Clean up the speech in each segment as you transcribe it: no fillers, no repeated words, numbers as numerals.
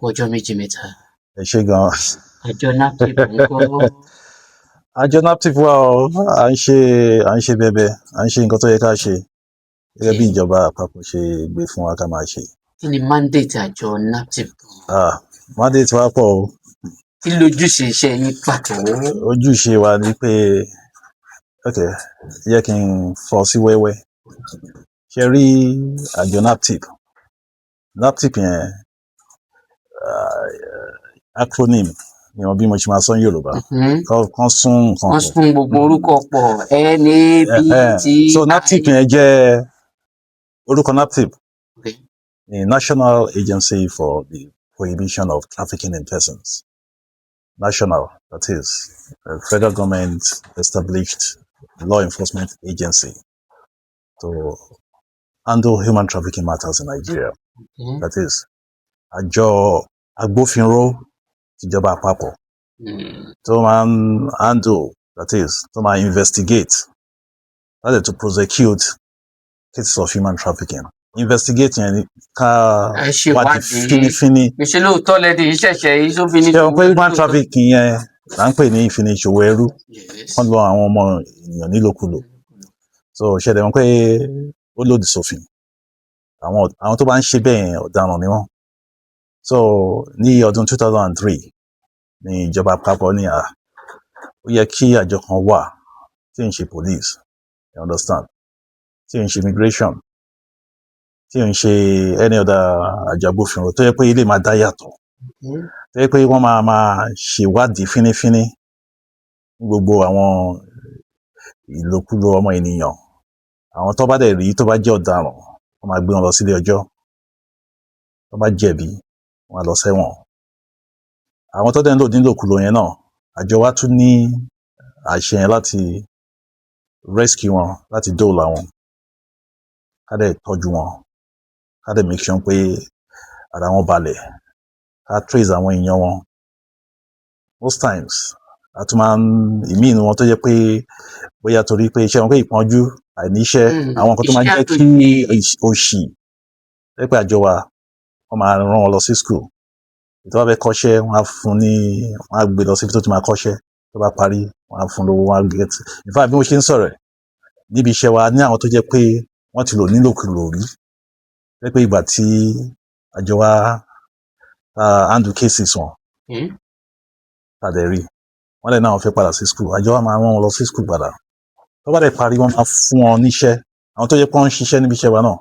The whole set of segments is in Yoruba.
ọjọ́ méjì mẹ́ta. ẹ ṣé gan. Àjọ NAPTIP ńkọ́? Àjọ NAPTIP wà ó, à ń ṣe bẹbẹ, à ń ṣe nǹkan tó yẹ ká ṣe gẹ́gẹ́ bí ìjọba àpapọ̀ ṣe gbé fún wa ká máa ṣe. Kí ni mandate àjọ NAPTIP? Mandate wa pọ̀ o. Kí lójúṣe iṣẹ́ yín pàtó? Ojúṣe wa ni pé jẹ́ kí n fọ́ sí wẹ́wẹ́. Ṣé rí àjọ NAPTIP yẹn acronym ni wọn bí mo ṣe máa sọ ní Yorùbá. Kan sún nǹkan pọ̀. Wọ́n sún gbogbo orúkọ pọ̀ NAPT. So NAPTIP yẹn jẹ́ orúkọ NAPTIP, the National Agency for the Prohibition of Trafficking in Persons. National, that is, a federal government established law enforcement agency to handle human trafficking matters in Nigeria. That is, àjọ agbófinró tìjọba àpapọ̀ tó máa ń handle, that is, tó máa investigate, that is, to prosecute cases of human trafficking. Investigate yẹn ká wádìí fínífíní. Ṣé lóòótọ́ lẹ́dí ìṣẹ̀ṣẹ̀ yìí tó fi ní. Ṣé o pé human trafficking yẹn là ń pè ní ìfiniṣòwò ẹrú, wọ́n lọ àwọn ọmọ ènìyàn nílòkulò. So ṣẹ̀dẹ̀ wọn pé ó lòdì sófin. Àwọn tó bá ń ṣe bẹ́ẹ̀ ọ̀daràn ni wọ́n. So ní ọdún 2003 ní ìjọba àpapọ̀ ní ó yẹ kí àjọ kan wà tí ń ṣe police, you understand, tí ń ṣe immigration, tí ń ṣe any other àjọ agbófinró tó yẹ pé ilé máa dá yàtọ̀, tó yẹ pé wọ́n máa ṣèwádìí fínífíní ní gbogbo àwọn ìlòkulò ọmọ ènìyàn. Àwọn tó bá dẹ̀ rí tó bá jẹ́ ọ̀daràn wọ́n máa gbé wọn lọ sílé ẹjọ́, tó bá jẹ̀bi wọ́n á lọ sẹ́wọ̀n. Àwọn tó dẹ̀ ń lò nílòkulò yẹn náà, àjọ wa tún ní àṣẹ yẹn láti rescue wọn, láti dóòlà wọn, ká dẹ̀ tọ́jú wọn, ká dẹ̀ make sure pé ara wọn balẹ̀, ká trace àwọn èèyàn wọn. Most times a tún máa ń ìmí inú wọn tó jẹ́ pé bóyá torí pé iṣẹ́ wọn pé ìpọ́njú, àìníṣẹ́, àwọn nǹkan tó máa ń jẹ́ kí òṣì, pé àjọ wa wọ́n máa rán wọn lọ sí school. Tó bá fẹ́ kọ́ṣẹ́ wọ́n á gbé lọ síbi tó ti máa kọ́ṣẹ́, tó bá parí wọ́n á fún lówó, wọ́n á get. In fact bí mo ṣe ń sọ̀rọ̀ níbi iṣẹ́ wa ní àwọn tó jẹ́ pé wọ́n ti lò nílòkulò rí, pé ìgbà tí àjọ wa handle cases wọn tàdé rí wọ́n lè náà fẹ́ padà sí school, àjọ wa máa rán wọn lọ sí school padà. Tó bá dẹ̀ parí wọ́n máa fún wọn níṣẹ́. Àwọn tó jẹ́ pé wọ́n ń ṣiṣẹ́ níbi iṣẹ́ wa náà,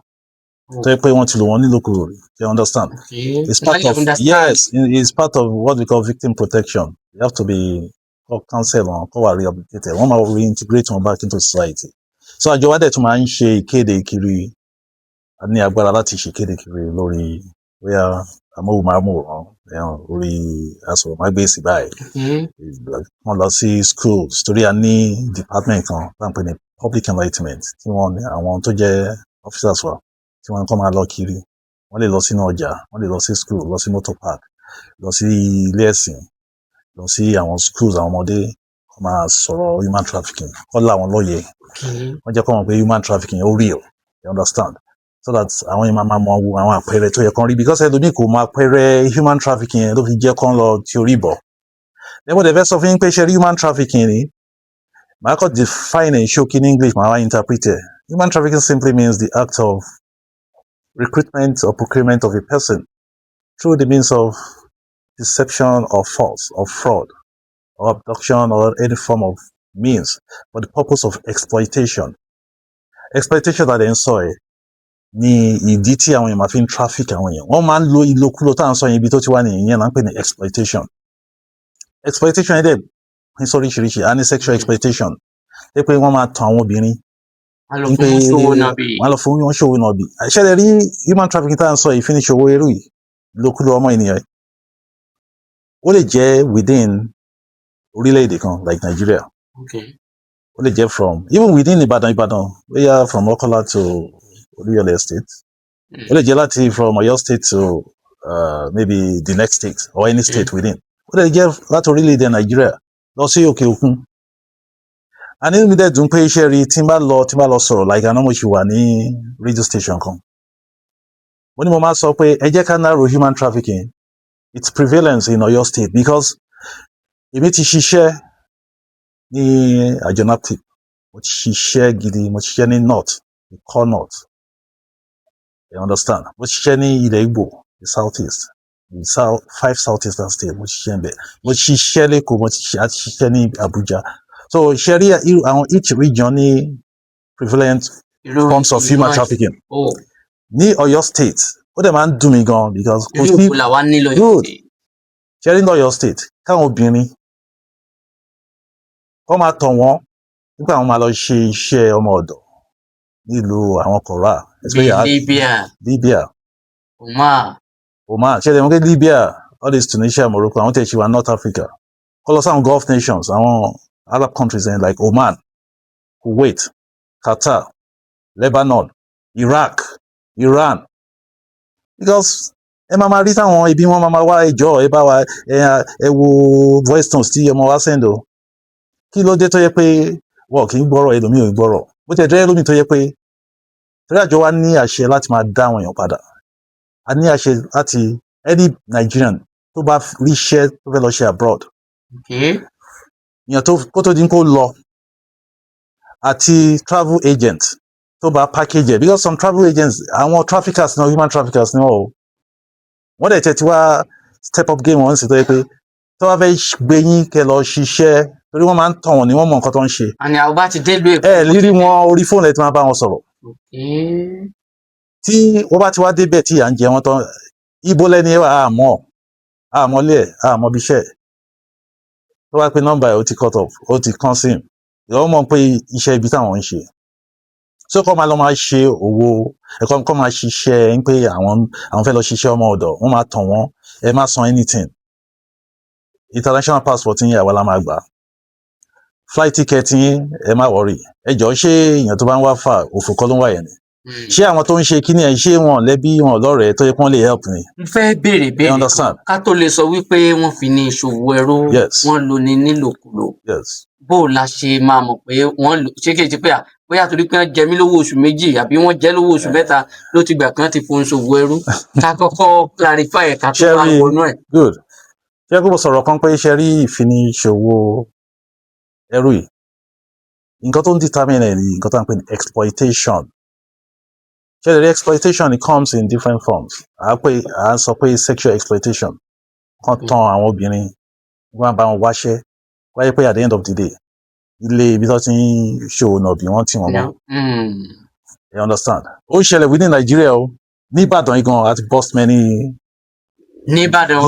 tó yẹ pé wọ́n ti lò wọ́n nílòkulò rí, you understand? It's part of it's part of what we call victim protection. You have to be counsel wọn, kó wà rehabilitated, wọ́n máa reintegrate wọn back into society. So àjọ wa dẹ̀ tún máa ń ṣe ìkéde kiri, a ní agbára láti ṣe ìkéde kiri lórí bóyá amóhùnmáwòrán, orí asọ̀rọ̀mágbèsì báyìí. Wọ́n lọ sí schools torí a ní department kan tá à ń pè ní public enlightenment, tí wọ́n ní àwọn tó jẹ́ officers wa tí wọ́n kọ́ máa lọ kiri. Wọ́n lè lọ sínú ọjà, wọ́n lè lọ sí school, lọ sí motor park, lọ sí ilé ẹ̀sìn, lọ sí àwọn schools àwọn ọmọdé, kọ́ máa sọ̀rọ̀ human trafficking, kọ́ là wọ́n lóye. Wọ́n jẹ́ kọ́ mọ̀ pé human trafficking ó real, you understand? So that àwọn yẹn máa mọ àwọn àpẹẹrẹ tó yẹ kán rí, because ẹlòmíì kò mọ àpẹẹrẹ human trafficking yẹn ló fi jẹ́ kán lọ tí orí bọ̀. Lẹ́wọ̀n dẹ̀ fẹ́ sọ fún yín pé ṣe rí human trafficking ni, màá kọ́ define in ṣókí in English, màá wá interpret it. Human trafficking simply means the act of recruitment or procurement of a person through the means of deception or force or fraud or abduction or any form of means for the purpose of exploitation. Exploitation that ń sọ ní ìdí tí àwọn èèyàn máa fi ń traffic àwọn èèyàn. Wọ́n máa ń lo ìlòkulò tá à ń sọ yẹn ibi tó ti wá nìyẹn là ń pè ní exploitation. Exploitation yẹn dẹ̀ pín sóríṣiríṣi. A ní sexual exploitation, pé wọ́n máa tan àwọn obìnrin. Wọ́n lọ fún wọn ṣòwò nàbì. Ṣẹlẹ̀ rí human trafficking tá à ń sọ ìfiniṣòwò ẹrú yìí, ìlòkulò ọmọ ènìyàn. Ó lè jẹ́ within orílẹ̀-èdè kan like Nigeria. Ó lè jẹ́ even within Ìbàdàn, bóyá from Ọ̀kọ́lá to Oyo State. Ó lè jẹ́ láti from Oyo State to maybe the next state or any state within. Ó lè jẹ́ láti orílẹ̀-èdè Nigeria lọ sí òkè òkun. A ní mi dẹ̀ dùn pé iṣẹ́ rí tí n bá lọ sọ̀rọ̀ like àná mo ṣì wà ní radio station kan. Mo ní mo máa sọ pé ẹ jẹ́ ká narrow human trafficking its prevalence in Oyo State because èmi ti ṣiṣẹ́ ní àjọ NAPTIP, mo ti ṣiṣẹ́ gidi, mo ti ṣiṣẹ́ ní North, the core North, you understand? Mo ti ṣiṣẹ́ ní ilẹ̀ Igbo, the South East, the South, 5 Southeastern states, mo ti ṣiṣẹ́ níbẹ̀. Mo ti ṣiṣẹ́ l'Èkó, mo ti ṣiṣẹ́ ní Abuja. So ṣe rí each region ní prevalent forms of human trafficking. Ní Oyo State, ó dẹ̀ máa ń dùn mí gan because kò sí good. Ṣe rí ní Oyo State, káwọn obìnrin kọ́ máa tàn wọ́n nígbà wọn máa lọ ṣe iṣẹ́ ọmọ ọ̀dọ̀ nílùú àwọn kọ̀ọ̀rà. Libya. Oman. Ṣe lè mọ̀ pé Libya, all this Tunisia, Morocco, àwọn tẹ̀ ṣe wà North Africa. Kọ́ lọ sáwọn Gulf nations, àwọn Arab countries like Oman, Kuwait, Qatar, Lebanon, Iraq, Iran. Because ẹ máa rí táwọn ibi wọn máa wá ẹjọ́ ẹ bá wa ẹ wo voice notes tí ọmọ wa send o. Kí ló dé tó yẹ pé wọ́n kì í gbọ́rọ̀ ẹlòmíì ò gbọ́rọ̀? Bó ti jẹ́ ẹlòmíì tó yẹ pé torí àjọ wa ní àṣẹ láti máa dá àwọn èèyàn padà. A ní àṣẹ láti any Nigerian tó bá ríṣẹ́ tó fẹ́ lọ ṣe abroad. Èèyàn tó kó tó dín kó lọ àti travel agent tó bá package ẹ̀ because some travel agents àwọn traffickers náà human traffickers náà o. Wọ́n dẹ̀ tẹ̀ tí wá step up game wọn sì tó yẹ pé tó bá fẹ́ gbé yín kẹ́ lọ ṣiṣẹ́ torí wọ́n máa ń tàn wọ́n ni wọ́n mọ nǹkan tó ń ṣe. Àní àwọn bá ti dé ìlú Èkó. Lírí wọn orí fóònù ẹ̀ tí máa bá wọn sọ̀rọ̀. Tí wọ́n bá ti wá débẹ̀ tí à ń jẹ wọn tán ibo lẹ́ni ẹ̀ wà àmọ́lé ẹ̀ àmọ́bíṣẹ́ tó bá pé nọ́mbà ẹ̀ ó ti cut off ó ti kán sí ìwọ́n mọ̀ pé iṣẹ́ ibi táwọn ń ṣe. So kọ́ máa lọ máa ṣe òwò ẹ̀kọ́ kọ́ máa ṣiṣẹ́ ń pé àwọn fẹ́ lọ ṣiṣẹ́ ọmọ ọ̀dọ̀ wọ́n máa tàn wọ́n ẹ má san anything. International passport yín àwa la máa gbà. Flight ticket yín ẹ má worry. Ẹ jọ̀ọ́ ṣé èèyàn tó bá ń wá fà òfò kọ́ ló ń wà yẹn ni? Ṣé àwọn tó ń ṣe kíní ẹ̀ ṣé wọn lẹ́bí wọn lọ́rẹ̀ẹ́ tó yẹ kí wọ́n lè help ni? Mo fẹ́ béèrè ká tó lè sọ wípé wọ́n fi ní ìṣòwò ẹrú wọ́n lò ní nílòkulò. Bó o la ṣe máa mọ̀ pé wọ́n lò ṣé kìí ṣe pé bóyá torí pé wọ́n jẹ mí lówó oṣù méjì àbí wọ́n jẹ́ lówó oṣù mẹ́ta ló ti gbà kán ti fohùn ṣòwò ẹrú ká kọ́kọ́ clarify ẹ̀ ká tó wá wọnú ẹ̀. Good. Ṣé kó sọ̀rọ̀ kan pé ṣe rí ìfiniṣòwò ẹrú yìí nǹkan tó ń determine ẹ̀ ní nǹkan tó ń pè ní exploitation. Ṣé the exploitation it comes in different forms. À ń sọ pé sexual exploitation kan tàn àwọn obìnrin wọ́n bá wọn wáṣẹ́ wáyé pé at the end of the day ilé ibi tó ti ń ṣòwò nàbí wọ́n tì wọ́n mọ́. You understand? Ó ṣẹlẹ̀ within Nigeria o ní Ìbàdàn yìí gan àti burst many. Ní Ìbàdàn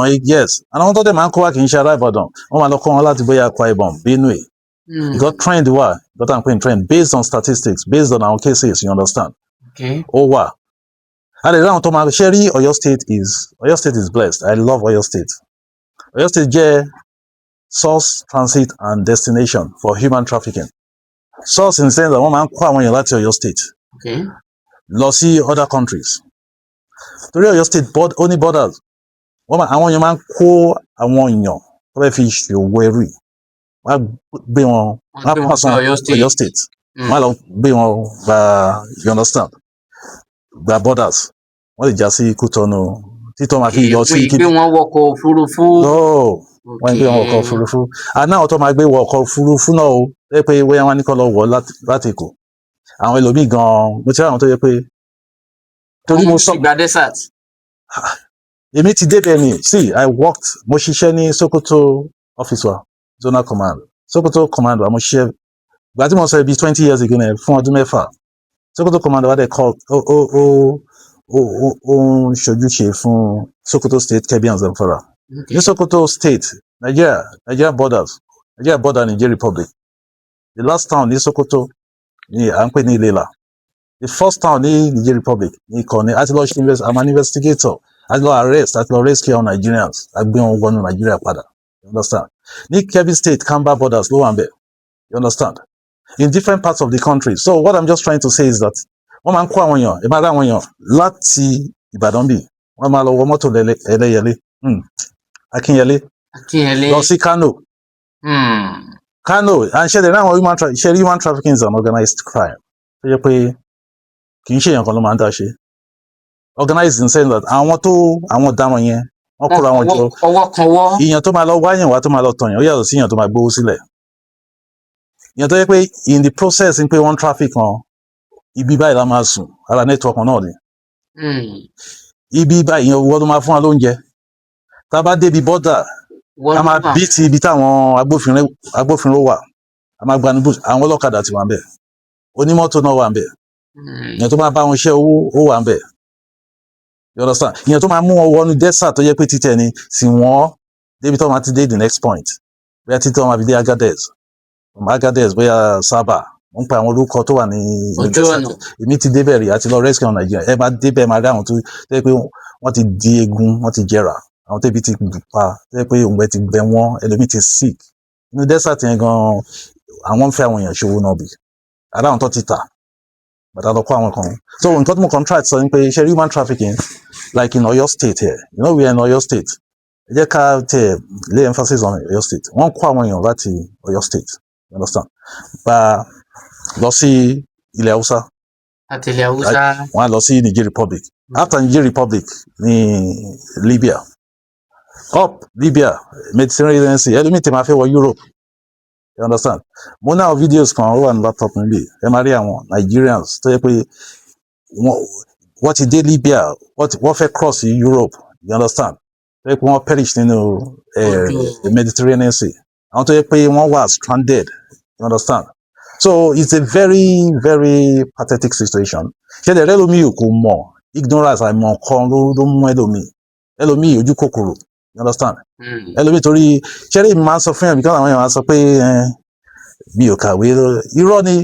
yìí yes àwọn tó dẹ̀ máa ń kó wá kì í ṣe ará Ìbàdàn wọ́n máa lọ kọ́ wọn láti bóyá Akwa Ibom, Benue. Because trend wà got am pé trend based on statistics based on our cases you understand. Ó wà. And the round to my sherry Oyo State is blessed. I love Oyo State. Oyo State jẹ́ source, transit and destination for human trafficking. Source in the sense that wọ́n máa ń kó àwọn èèyàn láti Oyo State lọ sí other countries. Torí Oyo State only borders. Àwọn èèyàn máa ń kó àwọn èèyàn tó fẹ́ fi ṣòwò ẹrú yìí. Wọ́n á gbé wọn wọ́n á pass on Oyo State. Wọ́n á lọ gbé wọn gba you understand gba borders. Wọ́n lè já sí Kútọ́nù títọ́ máa fi lọ sí kí. Ìgbé wọn wọkọ̀ òfurufú. Wọ́n gbé wọn wọkọ̀ òfurufú. Àná àwọn tó máa gbé wọkọ̀ òfurufú náà o ẹ pé wọ́n wá ní kọ́ lọ wọ̀ láti Èkó. Àwọn ẹlòmíì gan-an mo ti rí àwọn tó yẹ pé. Torí mo sọ ìgbà desert. Èmi ti débẹ̀ ni see I worked mo ṣiṣẹ́ ní Sokoto office wa zonal command Sokoto command wa mo ṣiṣẹ́ ìgbà tí mo sọ ibi 20 years ago náà fún ọdún mẹ́fà Sokoto command wa dẹ̀ call ó ń ṣojúṣe fún Sokoto State, Kebbi and Zamfara. Ní Sokoto State, Nigeria border Nigeria Republic. The last town ní Sokoto ní à ń pè ní Ilela. The first town ní Nigeria Republic ní Ìkọ̀ní. Àti lọ ṣe I'm an investigator. Àti lọ arrest rescue our Nigerians. Àgbé wọn wọnú Nigeria padà. You understand? Ní Kebbi State, Kamba borders ló wà ń bẹ̀. You understand? In different parts of the country. So what I'm just trying to say is that wọ́n máa ń kó àwọn èèyàn ẹ máa dá àwọn èèyàn láti Ìbàdàn bì wọ́n máa lọ wọ mọ́tò ẹlẹ́yẹlé Akínyẹlé lọ sí Kano. Kano and ṣẹlẹ̀ náà human trafficking is an organized crime tó yẹ pé kì í ṣe èèyàn kan ló máa ń dá ṣe. Organized in the sense that àwọn ọ̀daràn yẹn wọ́n kóra wọn jọ ọwọ́ kan wọ́. ìyàn tó máa lọ wáyàn wá tó máa lọ tọ̀yàn ó yàtọ̀ sí ìyàn tó máa gbówó sílẹ̀. ìyàn tó yẹ pé in the process ń pé wọ́n traffic kan ibi báyìí la máa sùn ara network náà ni. ibi báyìí ìyẹn wọ́n ló máa fún wa lóúnjẹ. tá a bá débi bọ́dà a máa bí ti ibi táwọn agbófinró wà a máa gbanú àwọn ọlọ́kadà ti wà ń bẹ̀ onímọ́tò náà wà ń bẹ̀ ìyẹn tó máa bá wọn ṣe owó ó wà ń bẹ̀. You understand? ìyẹn tó máa mú wọn wọnú desert tó yẹ pé títẹ ni sì wọ́n débi tó máa ti dé the next point bóyá títí wọn máa fi dé Agadez bóyá Sábà ń pa àwọn orúkọ tó wà ní èmi ti débẹ̀ rí àti lọ rescue on Nigeria ẹ máa débẹ̀ máa rí àwọn tó yẹ pé wọ́n ti di eegun wọ́n ti jẹrà àwọn tẹ́bi ti pa tó yẹ pé òǹgbẹ ti gbẹ wọ́n ẹlòmíì ti sick inú desert yẹn gan àwọn ń fẹ́ àwọn èèyàn ṣòwò náà bì àdá àwọn tó ti tà bàtà lọ kó àwọn kan so nǹkan tó mọ contract sọ ni pé ṣe human trafficking like in Oyo State here you know we are in Oyo State ẹ jẹ́ ká tẹ̀ lay emphasis on Oyo State wọ́n kó àwọn èèyàn láti Oyo State you understand bá lọ sí ilẹ̀ Haúsá àti ilẹ̀ Haúsá wọ́n á lọ sí Niger Republic after Niger Republic ní Libya up Libya Mediterranean Sea ẹlòmíì tẹ̀ máa fẹ́ wọ Europe you understand mo náà videos kan ó wà ní laptop níbí ẹ máa rí àwọn Nigerians tó yẹ pé wọ́n ti dé Libya wọ́n fẹ́ cross Europe you understand tó yẹ pé wọ́n perish nínú Mediterranean Sea àwọn tó yẹ pé wọ́n wà stranded you understand so it's a very very pathetic situation ṣé ẹ̀rẹ́ ẹlòmíì kò mọ̀ ignorance àìmọ̀ kan ló mú ẹlòmíì ojú kòkòrò you understand ẹlòmíì torí ṣẹ́rí mi máa ń sọ fún yàn because àwọn èèyàn máa ń sọ pé mi ò kàwé irọ́ ni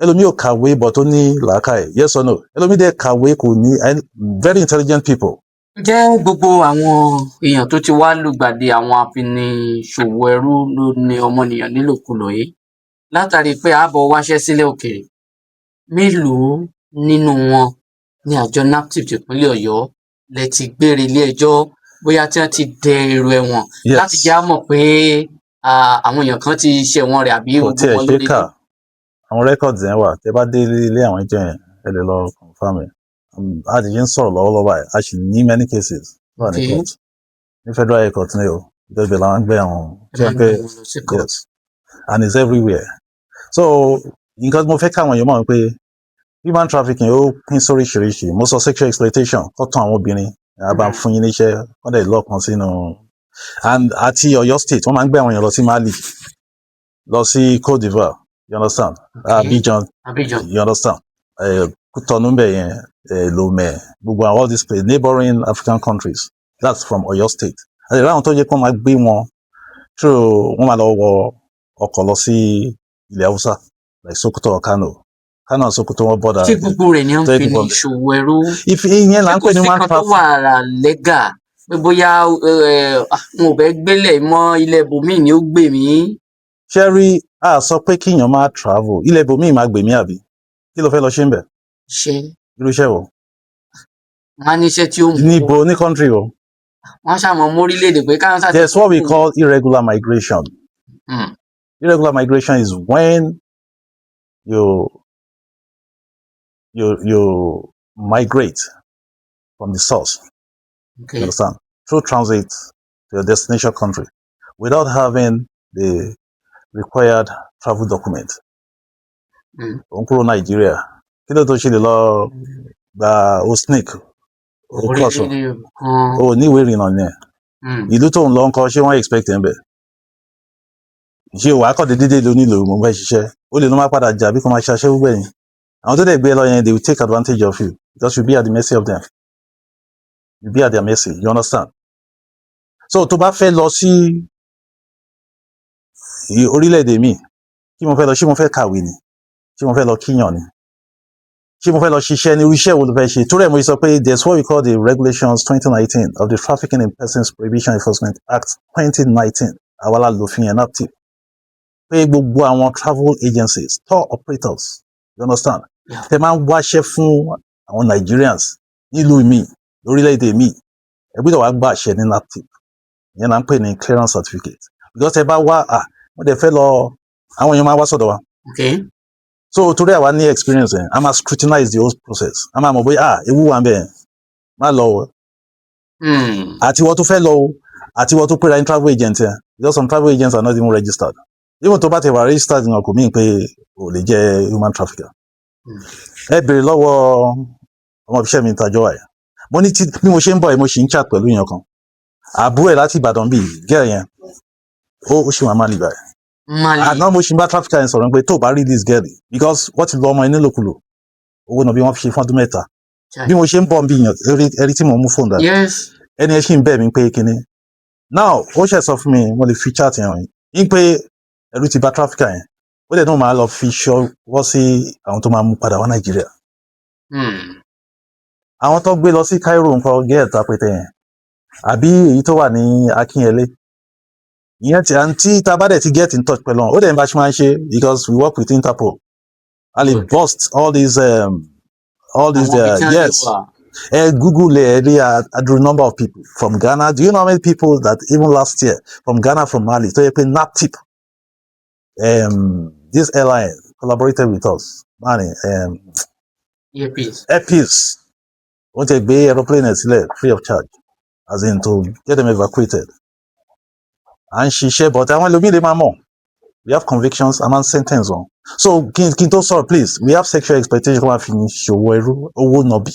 ẹlòmíì ò kàwé but ó ní làákàyè yes or no ẹlòmíì dẹ̀ kàwé kò ní very intelligent people. Ǹjẹ́ gbogbo àwọn èèyàn tó ti wá lùgbàdì àwọn afiniṣòwò ẹrú ló ní ọmọnìyàn nílòkulò yìí látàrí pé ààbọ̀ wáṣẹ́ sílẹ̀ òkèèrè mélòó nínú wọn ní àjọ NAPTIP ìpínlẹ̀ Ọ̀yọ́ lẹ ti gbére ilé ẹjọ́ bóyá tí wọ́n ti dẹ èrò ẹ̀wọ̀n láti já mọ̀ pé àwọn èèyàn kan ti ṣẹ̀wọ̀n rẹ̀ àbí gbogbo wọn ló lè dé. àwọn records yẹn wà tẹ bá dé ilé àwọn ẹjọ́ yẹn ẹ lè lọ confirm ẹ a ti ń sọ̀rọ̀ lọ́wọ́lọ́wọ́ báyìí a sì ní many cases wà ní court ní federal high court ní o ìjọba làwọn ń gbé àwọn tí wọ́n pé yes and it's everywhere so nǹkan mo fẹ́ káwọn èèyàn mọ̀ pé human trafficking ó pín sóríṣiríṣi mo sọ sexual exploitation kó tán àwọn obìnrin àbá fún yín níṣẹ́ wọ́n dẹ̀ lọ́ọ̀kan sínú and àti Ọ̀yọ́ state wọ́n máa ń gbé àwọn èèyàn lọ sí Mali lọ sí Côte d'Ivoire you understand Abidjan you understand Kútọ̀nù bẹ̀ yẹn Lomé gbogbo all these places neighboring African countries that's from Ọ̀yọ́ state àti láwọn tó yẹ kó máa gbé wọn through wọ́n máa lọ wọ ọkọ̀ lọ sí ilẹ̀ Haúsá like Sokoto or Kano Sokoto wọn bọ́dà. Ṣé gbogbo rẹ̀ ni wọ́n fi ní ìṣòwò ẹrú? ìyẹn là ń pè ní man trafficking. Ṣé kò sí kan tó wà lẹ́gà pé bóyá n ò fẹ́ gbélé mọ́ ilẹ̀ ibòmíì ni ó gbè mí? Ṣẹ́rí a sọ pé kíyàn máa travel ilẹ̀ ibòmíì máa gbè mí àbí kí ló fẹ́ lọ ṣe ń bẹ̀? Ṣé irú iṣẹ́ wo? Wọ́n á ní iṣẹ́ tí ó mú. Níbo ní country o? Wọ́n ṣàmọ̀ mórílẹ̀-èdè pé káwọn ṣàtìlẹ́yìn. There's what we call irregular migration. Irregular migration is when you migrate from the source, you understand, through transit to your destination country without having the required travel document. Òun kúrò Nigeria kí ló tó ṣe lè lọ gba osnic okọ̀sọ̀ o ní ìwé ìrìnnà yẹn ìlú tó ń lọ ń kọ́ ṣé wọ́n expect ẹ̀ ń bẹ̀ ṣé wàá kọ́ dédé ló nílò mo fẹ́ ṣiṣẹ́ ó lè ló má padà jà bí kò máa ṣaṣẹ́ gbogbo ẹ̀yìn àwọn tó dẹ̀ gbé lọ yẹn they will take advantage of you because you be at the mercy of them you be at their mercy you understand so tó bá fẹ́ lọ sí orílẹ̀-èdè míì kí mo fẹ́ lọ ṣé mo fẹ́ kàwé ni ṣé mo fẹ́ lọ kíyàn ni ṣé mo fẹ́ lọ ṣiṣẹ́ ní iṣẹ́ wo ló fẹ́ ṣe torí ẹ̀ mo sọ pé there's what we call the regulations 2019 of the Trafficking in Persons Prohibition Enforcement Act 2019 àwa la lòfin yẹn NAPTIP pé gbogbo àwọn travel agencies tour operators you understand tẹ máa ń wáṣẹ́ fún àwọn Nigerians nílùú mi lórílẹ̀-èdè mi ẹ gbọ́dọ̀ wá gbà àṣẹ ní NAPTIP ìyẹn là ń pè ní clearance certificate because ẹ bá wá wọ́n dẹ̀ fẹ́ lọ àwọn èèyàn máa wá sọ́dọ̀ wa. So torí àwa ní experience a máa scrutinize the whole process a máa mọ̀ bóyá ewu wà ń bẹ̀ má lọ àti wọ́n tó fẹ́ lọ àti wọ́n tó pera ní travel agent yẹn because some travel agents are not even registered even tó bá ti wà registered náà kò mí pé ò lè jẹ́ human trafficker. Ẹ bèrè lọ́wọ́ ọmọ ibiṣẹ́ mi tàjọ́ ẹ̀ mo ní tí bí mo ṣe ń bọ̀ ẹ̀ mo ṣì ń chat pẹ̀lú èèyàn kan àbúrò ẹ̀ láti Ìbàdàn bíi gẹ́ẹ̀ yẹn ó ṣì wà Mali báyìí àná mo ṣì ń bá trafficker yẹn sọ̀rọ̀ pé tó bá rí this girl because wọ́n ti lọ ọmọ ẹ̀ nílòkulò owó náà bí wọ́n fi ṣe fún ọdún mẹ́ta bí mo ṣe ń bọ̀ bí yàn ẹrí tí mo mú fóònù dáa ẹni ẹ ṣì ń bẹ̀ mí pé kíní now ó ṣẹ̀ sọ fún mi mo lè fi chat yẹn yín pé ẹrú ti bá trafficker yẹn ó dẹ̀ náà máa lọ fi ṣọwọ́ sí àwọn tó máa mú padà wá Nàìjíríà àwọn tó gbé lọ sí Cairo nǹkan gẹ́ẹ̀ta pété yẹn àbí èyí tó wà ní Akínyẹlé ìyẹn tí àǹtí tá a bá dẹ̀ ti get in touch pẹ̀lú wọn ó dẹ̀ ń bá ṣe máa ń ṣe because we work with Interpol a lè bust all these yes Google area the number of people from Ghana. Do you know how many people that even last year from Ghana, from Mali, so you pay NAPTIP this airline collaborated with us Airpeace wọ́n ti gbé aeroplane sílẹ̀ free of charge as in to get them evacuated à ń ṣiṣẹ́ but àwọn ẹlòmíì lè máa mọ̀ we have convictions and sentence on so kí n tó sọ̀rọ̀ please we have sexual exploitation wọ́n fi ṣòwò ẹrú owó nọ̀bì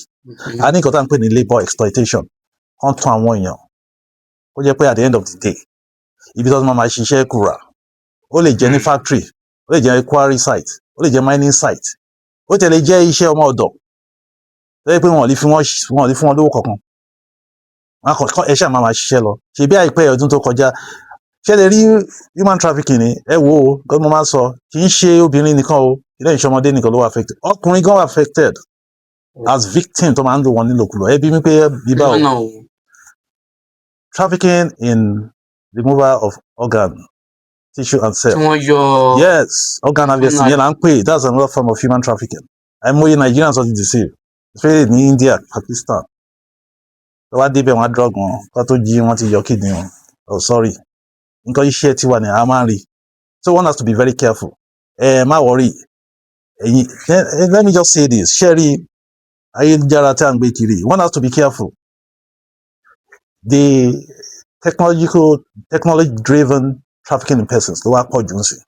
a ní nǹkan tá à ń pè ní labour exploitation wọ́n tún àwọn èèyàn ó jẹ́ pé at the end of the day ibi tó ti máa ṣiṣẹ́ kura ó lè jẹ́ ní factory ó lè jẹ́ quarry site ó lè jẹ́ mining site ó tẹ̀lé jẹ́ iṣẹ́ ọmọ ọ̀dọ̀ tó yẹ pé wọn ò lè fún wọn lówó kankan wọn kàn ẹ ṣáà máa ṣiṣẹ́ lọ ṣe bí àìpẹ́ ọdún tó kọjá ṣe lè rí human trafficking ni ẹ wo o gbọ́dọ̀ mo máa ń sọ kì í ṣe obìnrin nìkan o ilé ìṣọmọdé nìkan ló wà affected ọkùnrin gan wà affected as victim tó máa ń lò wọn nílòkulò ẹ bí mi pé bíbá o trafficking in removal of organ tissue and cell yes organ harvesting yẹn là ń pè that's another form of human trafficking àìmọye Nigerians are deceive especially ní India Pakistan tó wá débẹ̀ wọn á drug wọn kó tó jí wọn ti yọ kidney wọn oh sorry nǹkan iṣẹ́ tiwa ni a máa ń rí so one has to be very careful má worry ẹ̀yin let me just say this ṣẹ́rí ayélujára tí a ń gbé kiri one has to be careful the technology driven trafficking in persons ló wá pọ̀ jù ń sìn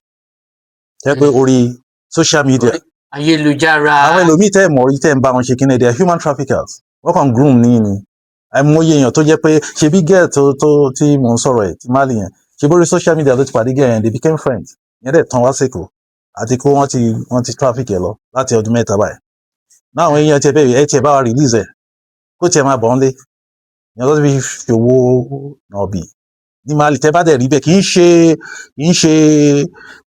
jẹ́ pé orí social media ayélujára àwọn ẹlòmíì tẹ́ ẹ̀ mọ̀ orí tẹ́ ẹ̀ ń bá wọn ṣe kí ni they are human traffickers wọ́n kàn groom ní ni àìmọye èèyàn tó jẹ́ pé ṣebí girl tó tí mò ń sọ̀rọ̀ ẹ̀ tí Mali yẹn ṣe bórí social media ló ti pàdé girl yẹn they became friends yẹn dẹ̀ tán wá sèkò àti kó wọ́n ti traffic ẹ̀ lọ láti ọdún mẹ́ta báyìí náà àwọn èèyàn tiẹ̀ bẹ́ẹ̀ ẹ̀ tiẹ̀ bá wa release ẹ̀ kó tiẹ̀ máa bọ̀ ń lé ìyẹn tó ti fi ṣòwò nàbì ní Mali tẹ́ bá dẹ̀ rí bẹ́ẹ̀ kì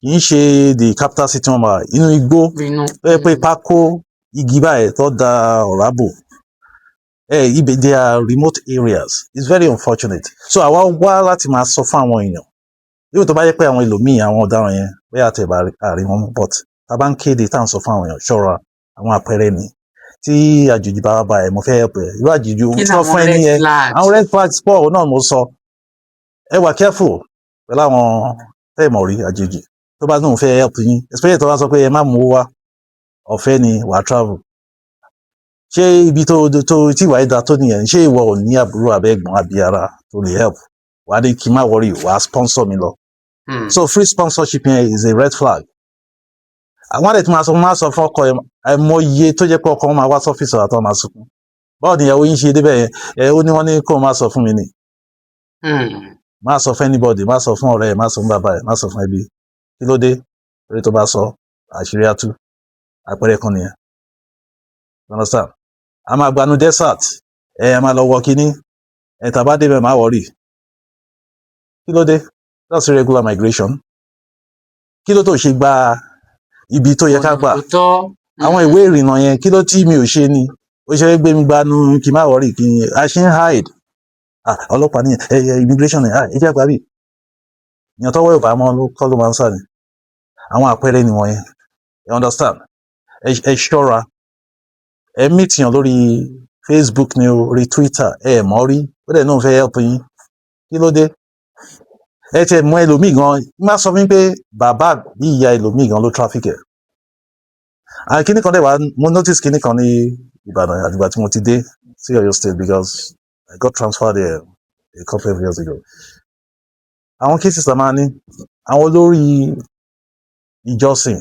í ṣe the capital city wọn máa inú igbó bẹ́ẹ̀ pé pákó igi báyìí tó da ọ̀rá bò they are remote areas it's very unfortunate so àwa wá láti máa sọ fún àwọn èèyàn yóò tó bá yẹ pé àwọn ẹlòmíì àwọn ọ̀daràn yẹn bẹ́ẹ̀ àti ẹ̀bà àárín wọn but tá a bá ń kéde tá à ń sọ fún àwọn èèyàn ṣọ́ra àwọn àpẹẹrẹ ni tí àjòjì bá wá bá ẹ mo fẹ́ help ẹ irú àjòjì tí wọ́n fún ẹ nìyẹn àwọn red flags pọ̀ náà mo sọ ẹ wà careful pẹ̀lú àwọn tẹ́ẹ̀mọ̀ rí àjòjì tó bá lóun fẹ́ help yín especially tó bá sọ pé ẹ má mú wá ọ̀fẹ́ ni wàá travel ṣé ibi tó tí ìwà ẹ̀dá tó nìyẹn ṣé ìwọ ò ní àbúrò abẹ́gbọ̀n àbí ara tó lè help wà á ní kí n má worry wà á sponsor mi lọ. So free sponsorship yẹn is a red flag. àwọn àdètí máa sọ fún ọkọ àìmọye tó jẹ́ pé ọkọ wọn máa wá sọ́fíìsì ọ̀rọ̀ àtọ́ máa sunkún báwo ni ìyàwó yín ṣe débẹ̀ yẹn ó ní wọ́n ní kó má sọ fún mi ni. má sọ fún anybody má sọ fún ọ̀rẹ́ ẹ̀ má sọ fún bàbá ẹ̀ má sọ fún ẹbí kí ló dé torí tó bá sọ àṣírí á tú àpẹẹrẹ kan nìyẹn. Understand? A máa gbanú desert a máa lọ wọ kíní tàbá débẹ̀ máa wọ̀rì kí ló dé that's irregular migration kí ló tó ṣe gba ibi tó yẹ ká gbà àwọn ìwé ìrìnnà yẹn kí ló tí mi ò ṣe ni ó ṣe gbé mi gbanú kí má wọ̀rì kí a ṣe ń hide ọlọ́pàá nìyẹn immigration ni ẹ jẹ́ àgbábì ìyàn tọ́wọ́ Yorùbá mọ́ kọ́ ló máa ń sá ni àwọn àpẹẹrẹ ni wọ̀nyẹn you understand ẹ ṣọ́ra ẹ mìtìyàn lórí Facebook ni o orí Twitter ẹ mọ̀ rí ó dẹ̀ náà fẹ́ help yín kí ló dé ẹ tiẹ̀ mọ ẹlòmíì gan má sọ fún mi pé bàbá bí ìyá ẹlòmíì gan ló traffic ẹ̀ kíní kan dẹ̀ wá mo notice kíní kan ní Ìbàdàn àdìgbà tí mo ti dé sí Ọ̀yọ́ State because I got transferred there a couple of years ago. Àwọn cases la máa ní, àwọn olórí ìjọsìn,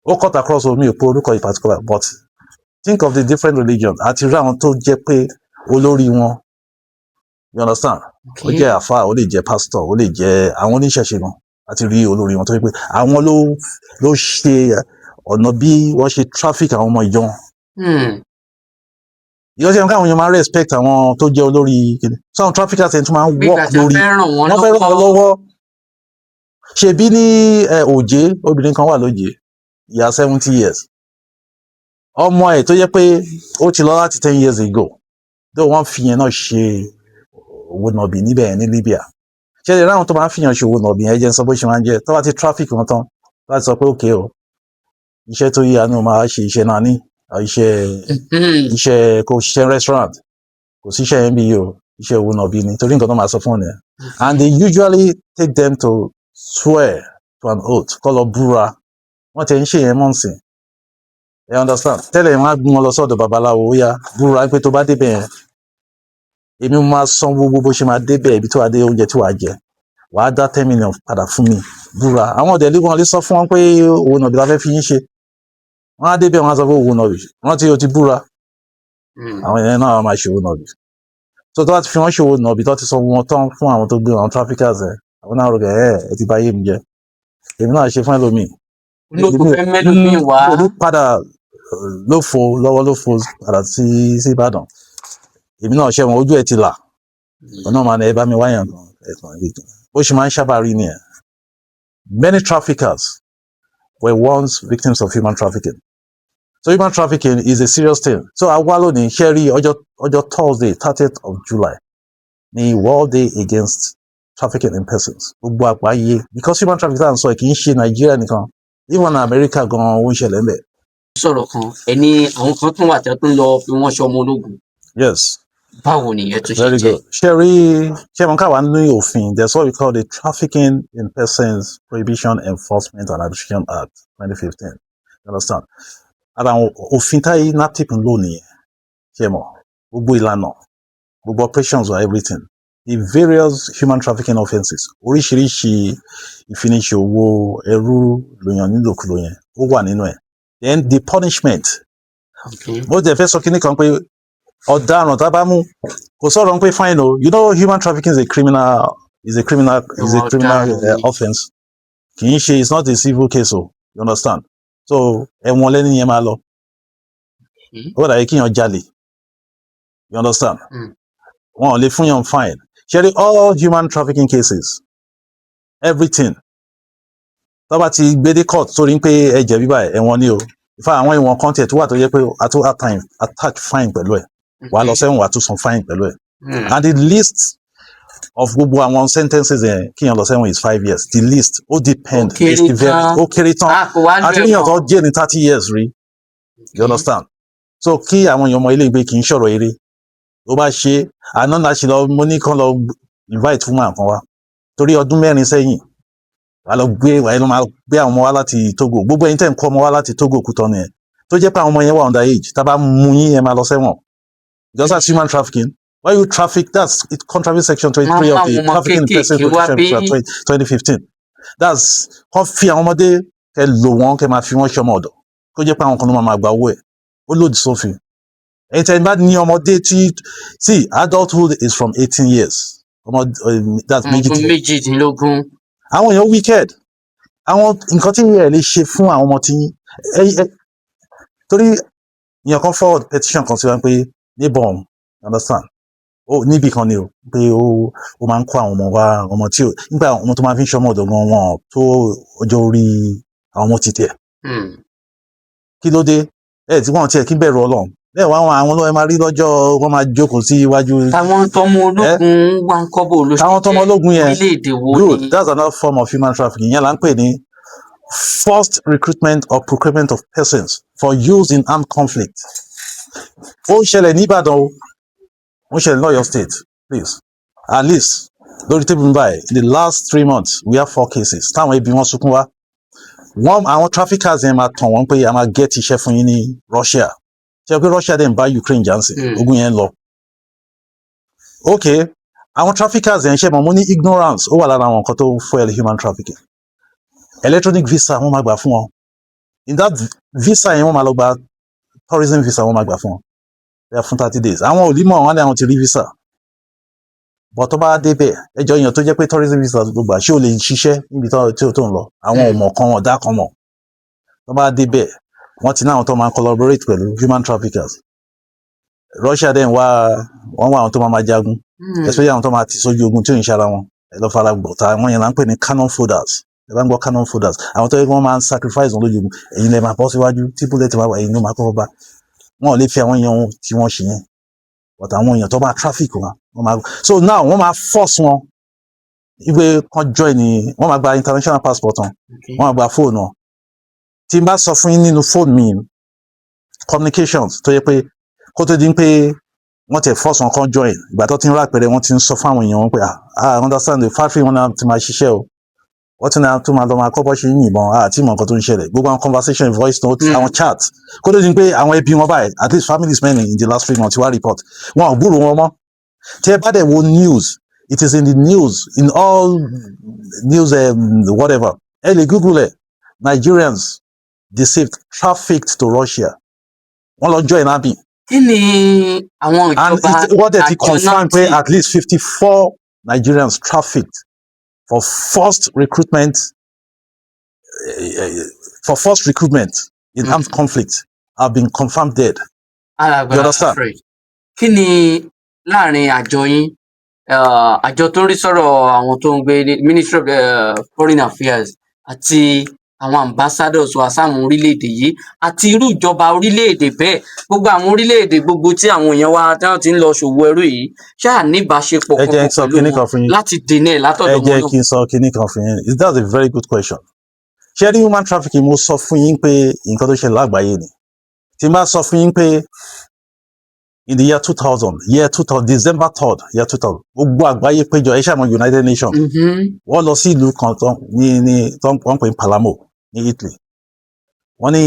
ó cut across omi òpó orúkọ in particular, but think of the different religions. Àti rí àwọn tó jẹ́ pé olórí wọn, you understand? Ó jẹ́ àfáà, ó lè jẹ́ pastor, ó lè jẹ́ àwọn oníṣẹ̀ṣe gan. Àti rí olórí wọn tó jẹ́ pé àwọn ló ṣe ọ̀nà bí wọ́n ṣe traffic àwọn ọmọ ìjọ wọn. Ìjọ tí wọn káwọn èèyàn máa respect àwọn tó jẹ́ olórí kìíní. So àwọn traffickers ẹni tó máa ń work lórí, wọ́n fẹ́ ràn wọ́n lọ́wọ́. Ṣebí ní Òjé, obìnrin kan wà lójé, ìyá 70 years. Ọmọ ẹ̀ tó jẹ́ pé ó ti lọ láti 10 years ago, tó wọ́n fi yẹn náà ṣe owó nọ̀bì níbẹ̀ yẹn ní Libya. Ṣé lè ráwọn tó máa ń fìyàn ṣe owó nọ̀bì yẹn jẹ́ sọ bó ṣe máa ń jẹ́, tó bá ti traffic wọn tán, láti sọ pé okay o, iṣẹ́ tó yíya ní o máa ṣe iṣẹ́ náà ní, iṣẹ́ kò ṣiṣẹ́ restaurant, kò síṣẹ́ yẹn bí yìí o, iṣẹ́ owó nọ̀bì ni, torí nǹkan tó máa sọ fún wọn. And they usually take them to swear to an oath, kọ́ lọ búra. Wọ́n ti ń ṣe yẹn mọ́ǹsìn. You understand? Tẹ́lẹ̀ wọ́n á gbé wọn lọ sọ́dọ̀ babaláwo, ó yá búra pé tó bá débẹ̀ yẹn, èmi máa san gbogbo bó ṣe máa débẹ̀, ibi tó wà dé, oúnjẹ tí wàá jẹ, wàá dá 10 million padà fún mi, búra. Àwọn ọ̀dẹ̀ lẹ́gbọ̀n lè sọ fún wọn pé owó nọ̀bì la fẹ́ fi yín ṣe. Wọ́n á débẹ̀, wọ́n á sọ pé owó nọ̀bì, wọ́n tí o ti búra. Àwọn èèyàn náà máa ṣe owó nọ̀bì. So tó bá ti fi wọ́n ṣe owó nọ̀bì tó ti sọ wọn tán fún àwọn tó gbé àwọn traffickers àwọn náà rògbè ẹ ti bá yé mi jẹ. Èmi náà ṣe fún ẹlòmíì. Olú padà ló fo padà sí Ìbàdàn. Èmi náà ṣe wọn ojú ẹ ti là. Ọ̀nà máa ní ẹ bá mi wáyàn kan. Bó ṣe máa ń sábà rí nìyẹn. Many traffickers were once victims of human trafficking. So human trafficking is a serious thing. So àwa lónìí ṣe rí ọjọ́ Thursday 30th of July ní World Day Against Trafficking in Persons. Gbogbo àgbáyé, because human trafficking sọ kì í ṣe Nigeria nìkan, even America gan ó ń ṣẹlẹ̀ ńbẹ̀. Sọ̀rọ̀ kan, ẹni àwọn kan tún wà tí wọ́n tún lọ fi wọ́n ṣe ọmọ ológun. Yes. Báwo ni ìyẹn tún ṣe jẹ́? Very good. Ṣé wọn káwa ní òfin, there's what we call the Trafficking in Persons Prohibition Enforcement and Adjudication Act 2015. You understand? Ara àwọn òfin táyé NAPTIP ń lò nìyẹn. Ṣé mọ̀? Gbogbo ìlànà, gbogbo operations or everything. The various human trafficking offences, oríṣiríṣi ìfiniṣe owó ẹrú lòyàn nílòkulò yẹn, ó wà nínú ẹ̀. Then the punishment. Mo jẹ́ fẹ́ sọ kíní kan pé ọ̀daràn tá bá mú, kò sọ̀rọ̀ pé fine o. You know human trafficking is a criminal offence. Kì í ṣe, it's not a civil case o. You understand? So ẹ̀wọ̀n lẹ́ni yẹn máa lọ. Ó dàbí kíyàn jalè. You understand? Wọ́n ò lè fún yàn fine. Ṣé all human trafficking cases, everything, tó bá ti gbé dé court torí pé ẹ jẹ̀bi báyìí, ẹ̀wọ̀n ni o. Ìfà àwọn ìwọ̀n kan tiẹ̀ tó wà tó yẹ pé at time attach fine pẹ̀lú ẹ̀. Wàá lọ sẹ́wọ̀n, wàá tún san fine pẹ̀lú ẹ̀. And the list of gbogbo àwọn sentences yẹn kíyàn lọ sẹ́wọ̀n is 5 years. The list ó depend. Ó kéré tán. Àti níyàn tó jẹ́ ní 30 years rí. You understand? So kí àwọn èèyàn ọmọ ilé ìgbé kì í ṣọ̀rọ̀ eré. Ó bá ṣe àná náà ṣe lọ, mo ní kán lọ invite fún àwọn kan wá torí ọdún 4 sẹ́yìn wà lọ máa gbé àwọn ọmọ wá láti Togo. Gbogbo ẹ̀yin tẹ́ ń kọ́ ọmọ wá láti Togo Kútọ́nù yẹn tó jẹ́ pé àwọn ọmọ yẹn wà under age, tá bá mú yín ẹ máa lọ sẹ́wọ̀n. Just that's human trafficking. Why you traffic? That's it contravenes section 23 of the Trafficking in Persons Prohibition Act 2015. That's kàn fi àwọn ọmọdé kẹ́ lò wọ́n, kẹ́ máa fi wọ́n ṣọmọ ọ̀dọ̀ kó jẹ́ pé àwọn kan ló máa gba owó ẹ̀. Ó lòdì sófin. Ẹ̀yin tẹ́ bá ní ọmọdé see, adulthood is from 18 years. That's méjìdínlógún. Àwọn èèyàn wicked. Àwọn nǹkan tí ẹ lè ṣe fún àwọn ọmọ tí torí èèyàn kan forward petition kan sí wa pé neighbor, understand? Ó níbi kan ni o pé ó máa ń kó àwọn ọmọ wa, ọmọ tí nígbà ọmọ tó máa fi ń ṣọmọ ọ̀dọ̀ gan wọn tó ọjọ́ orí àwọn ọmọ títí ẹ̀. Kí ló dé? Tí wọ́n tiẹ̀ kí bẹ̀rù Ọlọ́run. Bẹ́ẹ̀ wá àwọn olóyè máa rí lọ́jọ́, wọ́n máa jókòó sí iwájú. Àwọn tọmọ ológun wá ń kọ́ bó ló ṣe jẹ́. Àwọn tọmọ ológun yẹn, orílẹ̀-èdè wo ni? good, that's another form of human trafficking. Yẹn là ń pè ní forced recruitment or procurement of persons for use in armed conflict. Ó ń ṣẹlẹ̀ ní Ìbàdàn o, ó ń ṣẹlẹ̀ ní Ọ̀yọ́ state, please. At least, lórí table mi báyìí, in the last 3 months, we have 4 cases. Táwọn ẹbí wọn sunkún wá. Àwọn traffickers yẹn máa tàn wọ́n pé a máa get iṣẹ́ fún yín ní Russia. Ṣé pé Russia dẹ̀ ń bá Ukraine jà ń sìn, ogun yẹn ń lọ. Okay, àwọn traffickers yẹn ṣe mọ̀ mo ní ignorance ó wà lára àwọn nǹkan tó ń fuel human trafficking. Electronic visa wọ́n máa gbà fún wọn. In that visa yẹn wọ́n máa lọ gba tourism visa wọ́n máa gbà fún wọn. They fún 30 days. Àwọn ò ní mọ̀ wọ́n ní àwọn ti rí visa. But tó bá débẹ̀ ẹjọ́ èèyàn tó jẹ́ pé tourism visa ló gbà ṣé o lè ṣiṣẹ́ níbi tó ń lọ. Àwọn ò mọ̀ kan wọn dá kan mọ̀. Tó bá débẹ̀ wọ́n ti ní àwọn tó máa collaborate pẹ̀lú human traffickers. Russia dẹ̀ wọ́n wá àwọn tó máa jagun, especially àwọn tó máa ti sójú ogun tí ò ń ṣe ara wọn ẹ lọ fara gbọ̀ta àwọn yẹn là ń pè ní cannon folders ẹ bá ń gbọ́ cannon folders àwọn tó yẹ kí wọ́n máa ń sacrifice wọn lójú ogun ẹ̀yin lè máa bọ́ síwájú tí bullet máa wà ẹ̀yin ló máa kọ́kọ́ bá wọn ò lè fi àwọn èèyàn tí wọ́n ṣe yẹn but àwọn èèyàn tó máa traffic wọn máa so now wọ́n máa force wọn ìwé kan join ni wọ́n máa gba international passport wọn wọ́n máa gba fóònù wọn tí n bá sọ fún yín nínú fóònù mi communications tó yẹ pé kó tó di pé wọ́n tẹ̀ force wọn kan join ìgbà tó ti ń rápẹ̀rẹ̀ wọ́n ti ń sọ fáwọn èèyàn wọn pé understand the factory wọn náà ti máa ṣiṣẹ́ o wọ́n ti náà tó máa lọ máa kọ́kọ́ ṣe yìnbọn àti ìmọ̀ nǹkan tó ń ṣẹlẹ̀ gbogbo àwọn conversation voice note àwọn chat kó tó di pé àwọn ẹbí wọn báyìí at least families many in the last 3 months wá report wọn ò gbúrò wọn mọ́ tí ẹ bá dẹ̀ wo news it is in the news in all news whatever ẹ lè google ẹ Nigerians deceived trafficked to Russia wọ́n lọ join army. Kí ni àwọn ìjọba wọ́n dẹ̀ ti confirm pé at least 54 Nigerians trafficked for forced recruitment in armed conflict have been confirmed dead. You understand? Kí ni láàrin àjọ yín àjọ tó ń rí sọ̀rọ̀ àwọn tó ń gbé Ministry of Foreign Affairs àti àwọn ambassadors wa sáwọn orílẹ̀-èdè yìí àti irú ìjọba orílẹ̀-èdè bẹ́ẹ̀ gbogbo àwọn orílẹ̀-èdè gbogbo tí àwọn èèyàn wa tí wọ́n ti ń lọ ṣòwò ẹrú yìí ṣáà ní ìbáṣepọ̀ kankan pẹ̀lú wọn láti dènà ẹ̀ látọ̀dọ̀ wọn náà. ẹ jẹ́ kí n sọ kinní kan fún yín that's a very good question. ṣé rí human trafficking mo sọ fún yín pé nǹkan tó ṣẹlẹ̀ lágbàáyé ni tí n bá sọ fún yín pé in the year 2000 December 3rd year 2000 gbogbo àgbáyé péjọ ẹ ṣàmọ United Nations wọ́n lọ sí ìlú kan ní wọ́n pè ní Palermo ní Italy wọ́n ní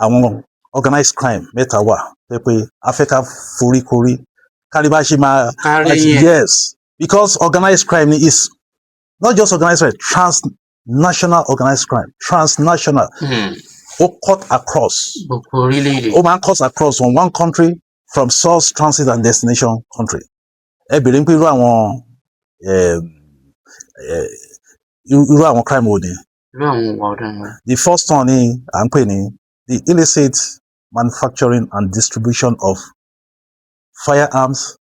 àwọn organized crime mẹ́ta wà pé Africa foríkorí kárìbá ṣe máa yes because organized crime is not just organized crime transnational organized crime transnational ó cut across ó máa ń cut across from one country from source transit and destination country ẹ bèrè ń pé irú àwọn crime wo ni. The first one ni à ń pè ní the illicit manufacturing and distribution of firearms,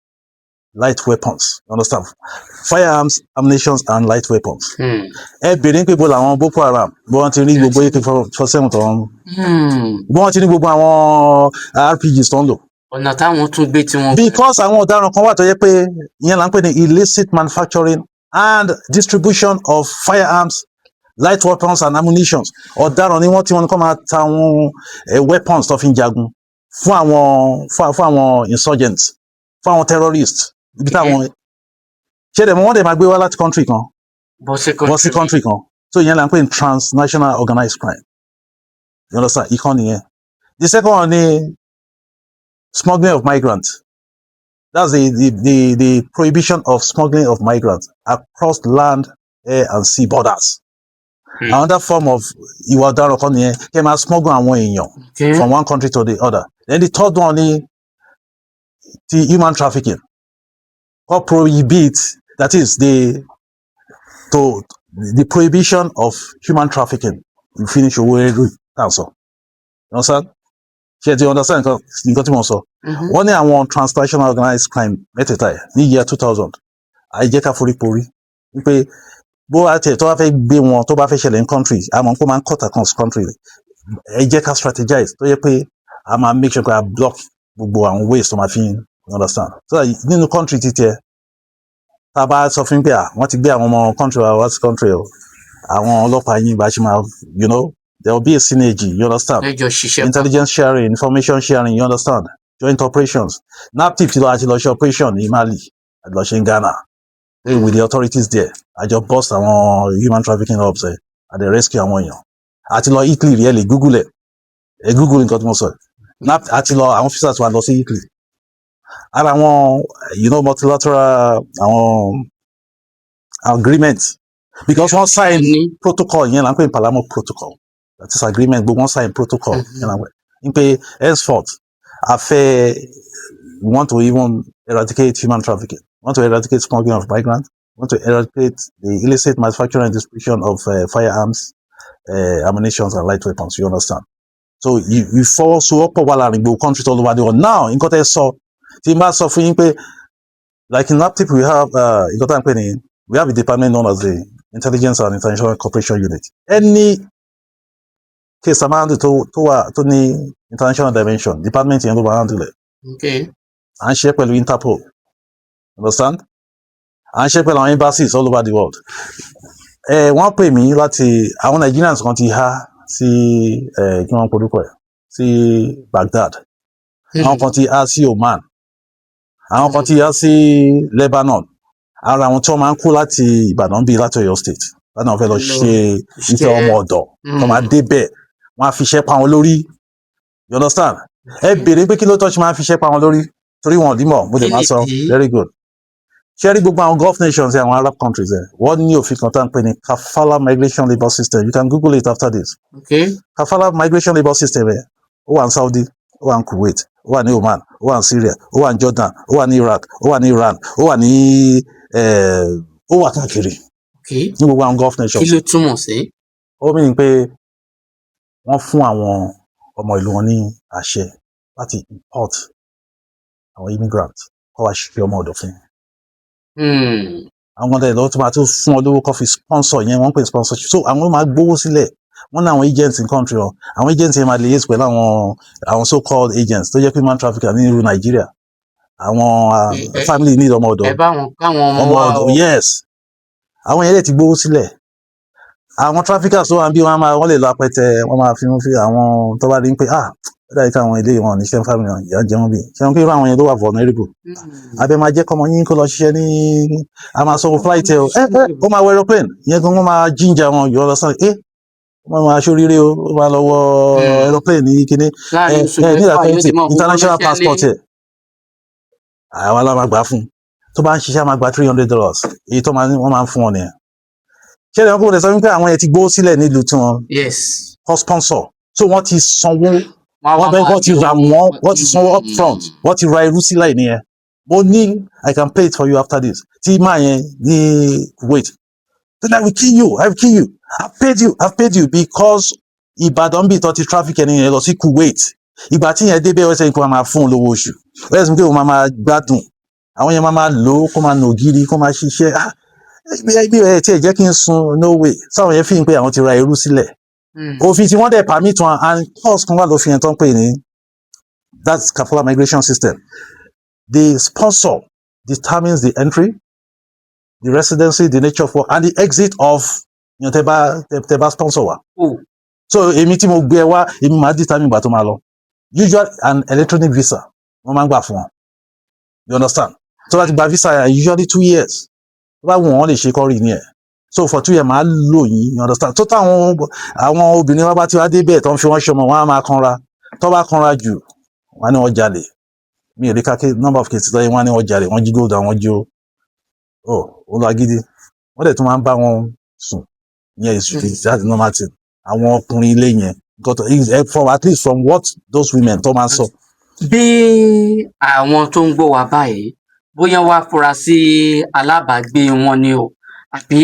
light weapons. You understand? Firearms, ammunition and light weapons. Ẹ bèrè pé bó làwọn Boko Haram bó wọ́n ti rí gbogbo AK-47 tó ń bó wọ́n ti rí gbogbo àwọn RPGs tó ń lò. Ọ̀nà táwọn tún gbé tí wọ́n. Because àwọn ọ̀daràn kan wà tó yẹ pé ìyẹn là ń pè ní illicit manufacturing and distribution of firearms, light weapons and ammunition ọ̀daràn ni wọ́n tí wọ́n kọ́ máa ta àwọn weapons tó fi ń jagun fún àwọn insurgents fún àwọn terrorists ibi táwọn ṣé dẹ̀ mọ́ wọ́n dẹ̀ máa gbé wá láti country kan bọ́ sí country kan so ìyẹn là ń pè ní transnational organized crime you understand ìkan nìyẹn. The second one ni smuggling of migrants that's the prohibition of smuggling of migrants across land, air and sea borders. Another form of ìwà ọ̀daràn kan nìyẹn kí ẹ máa smuggle àwọn èèyàn from one country to the other. Then the third one ni ti human trafficking or prohibit that is the prohibition of human trafficking in finish owó ẹrú council. You understand? Ṣé ti understand nǹkan tí mo sọ? Wọ́n ní àwọn transnational organized crime mẹ́tẹ̀ẹ̀ta ẹ̀ ní year 2000 àìjẹ́ká foríporí wípé bó àti ẹ̀ tó bá fẹ́ gbé wọn tó bá fẹ́ ṣẹlẹ̀ ní country àmọ́ kó máa ń cut across country ẹ jẹ́ ká strategize tó yẹ pé a máa make sure pé a block gbogbo àwọn ways tó máa fi you understand so nínú country títí ẹ tá a bá sọ fún pé wọ́n ti gbé àwọn ọmọ country wa wá sí country o àwọn ọlọ́pàá yín bá ṣe máa you know there will be a synergy you understand intelligence sharing information sharing you understand joint operations NAPTIP ti lọ àti lọ ṣe operation ní Mali àti lọ ṣe ní Ghana. With the authorities there àjọ bust àwọn human trafficking hubs at the rescue àwọn èèyàn àti lọ Italy rí ẹ lè google ẹ google nǹkan tí mo sọ àti lọ àwọn officers wa lọ sí Italy ara wọn multilateral àwọn agreement because wọ́n sign protocol yẹn là ń pè ní Palermo protocol, that is agreement, gbogbo wọ́n sign protocol yẹn là ń pè henceforth we want to even eradicate human trafficking, we want to eradicate smuggling of migrants, we want to eradicate the illicit manufacturing and distribution of firearms, ammunition and light weapons, you understand? So ìfọwọ́sowọ́pọ̀ wà láàrin gbogbo countries all over the world. Now nǹkan tẹ́ sọ tí n bá sọ fún yín pé like in NAPTIP we have nǹkan tá à ń pè ní we have a department known as the Intelligence and International Cooperation Unit. Any case amount tó ní international dimension, department yẹn ló máa handle it. Okay. À ń ṣe pẹ̀lú Interpol, understand? À ń ṣe pẹ̀lú àwọn embassies all over the world. Wọ́n pè mí láti àwọn Nigerians kan ti há sí kí wọ́n porúkọ ẹ̀ sí Baghdad, àwọn kan ti há sí Oman, àwọn kan ti há sí Lebanon, ara àwọn tí wọ́n máa ń kó láti Ìbàdàn bíi láti Ọ̀yọ́ state láti àwọn fẹ́ lọ ṣe iṣẹ́ ọmọ ọ̀dọ̀ tó máa débẹ̀ wọ́n á fi iṣẹ́ pa wọn lórí, you understand? Ẹ béèrè pé kí ló tọ́ ṣe máa fi iṣẹ́ pa wọn lórí torí wọn ò dímọ̀ mo lè máa sọ very good. Ṣé rí gbogbo àwọn Gulf nations àwọn Arab countries wọ́n ní òfin kan tá à ń pè ní kafala migration labour system, you can Google it after this. Okay. Kafala migration labour system ó wà ní Saudi, ó wà ní Kuwait, ó wà ní Oman, ó wà ní Syria, ó wà ní Jordan, ó wà ní Iraq, ó wà ní Iran, ó wà ní ó wà káàkiri ní gbogbo àwọn Gulf nations. Kí ló túmọ̀ sí? Ó mìíràn pé wọ́n fún àwọn ọmọ ìlú wọn ní àṣẹ láti import àwọn immigrant kọ́ wá ṣe ọmọ ọ̀dọ̀ fún àwọn ọmọdé lọ́wọ́ tó máa tún fún ọ lówó kọ́ fi sponsor yẹn wọ́n pè sponsorship, so àwọn máa gbówó sílẹ̀ wọ́n ní àwọn agents in country wọn àwọn agents yẹn máa liaise pẹ̀lú àwọn so called agents tó jẹ́ pé human trafficker ní irú Nàìjíríà àwọn family need ọmọ ọ̀dọ̀ ẹ bá wọn káwọn ọmọ wa ọ̀dọ̀ yes àwọn yẹn lè ti gbówó sílẹ̀ àwọn traffickers tó wà bí wọ́n lè lọ apẹtẹ wọ́n máa fi àwọn tó bá rí pé dáì káwọn ilé wọn ní ṣẹ́ family wọn ìyá jẹun bí ṣe wọn pé irú àwọn yẹn ló wà vulnerable abẹ máa jẹ́ kọ́mọ yín kó lọ ṣiṣẹ́ ní a máa sọ flight ó máa wọ aeroplane yẹn gan wọ́n máa jíjà wọn yọ lọ sàn wọ́n máa ṣoríire ó máa lọ wọ aeroplane ní kíní ní ìdàkẹ́yìntì international passport àwọn alámàgbà fún tó bá ń ṣiṣẹ́ máa gba $300 èyí tó wọ́n máa ń fún wọn nìyẹn ṣé ẹ̀rọ kó lè sọ wípé àwọn yẹn ti gbówó sílẹ̀ nílùú tí wọ́n sponsor so wọ́n ti sanwó wọ́n ti ra wọ́n ti sanwó up front wọ́n ti ra irú sílẹ̀ nìyẹn mo ní I can pay it for you after this tí máa yẹn ní Kuwait then I will kill you I've paid you because Ìbàdàn bí ìtọ́ ti traffic ẹni yẹn lọ sí Kuwait ìgbà tí yẹn débẹ̀ wẹ́sẹ̀ kó máa fún un lówó oṣù wẹ́sẹ̀ pé òun máa gbádùn àwọn yẹn máa lò ó kó máa nà ògiri kó máa ṣiṣẹ́ bí ẹ tí ẹ jẹ́ kí n sun no way sáwọn yẹn fi hàn pé àwọn ti ra irú sílẹ̀ òfin tí wọ́n dẹ̀ permit wọn and clause kan wà lófin yẹn tó ń pè ní that's kafala migration system the sponsor determines the entry the residency the nature of work and the exit of tẹ́ bá sponsor wa so èmi tí mo gbé ẹ wá èmi máa determine ìgbà tó máa lọ usually an electronic visa wọ́n máa ń gbà fún wọn you understand tó bá ti gba visa usually 2 years tó bá wù wọ́n lè ṣe kọ́rì ní ẹ̀ so for 2 years máa lò yín you understand tó táwọn àwọn obìnrin wá bá ti wá débẹ̀ tó ń fi wọ́n ṣọmọ wọ́n á máa kanra tó bá kanra jù wọ́n á ní wọ́n jalè mi ò rí ká number of cases lọ́yìn wọ́n á ní wọ́n jalè wọ́n jí gold àwọn jí ó lọ agídí wọ́n dẹ̀ tún máa ń bá wọn sùn yẹn that's normal thing àwọn ọkùnrin ilé yẹn from at least from what those women tó máa ń sọ. bí àwọn tó ń gbọ́ wa báyìí bóyá wá fura sí alábàágbé wọn ni o àbí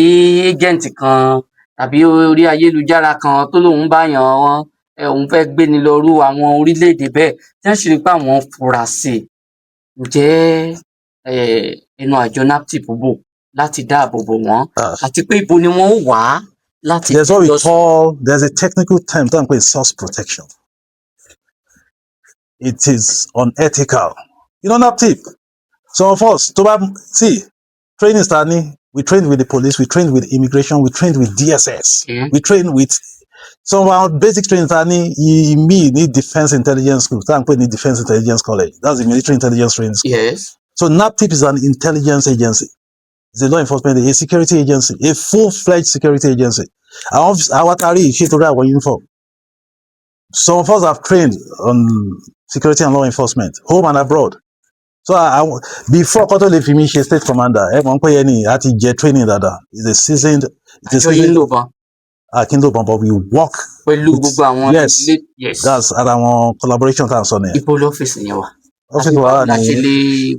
agent kan tàbí orí ayélujára kan tó lóun bá yàn wọn òun fẹ́ gbé ni lọ rú àwọn orílẹ̀-èdè bẹ́ẹ̀ tí wọ́n sì rí pé àwọn fura sí i ǹjẹ́ ẹnu àjọ NAPTIP bò láti dáàbò bò wọ́n àti pé ibo ni wọ́n ó wà láti. There's what we call there's a technical term tó ń pè source protection. It is unethical. You know NAPTIP. Some of us, see, training starting, we trained with the police, we trained with immigration, we trained with DSS, we trained with some of our basic training starting, me need defense intelligence school, need defense intelligence college. That's the military intelligence training school. Yes. So NAPTIP is an intelligence agency. It's a law enforcement, a security agency, a full-fledged security agency. Our tari is our uniform. Some of us have trained on security and law enforcement, home and abroad. So before kó tó lè fi mí ṣe state commander, ẹ mọ̀ pé ẹni àti jẹ training dáadáa. It's a seasoned. Àjọ yín ló bá. Kindle Bomb, but we work with, yes, that's our collaboration tá à ń sọ nìyẹn. Ibo l'ọ́fíìsì yẹn wà. Office wa ni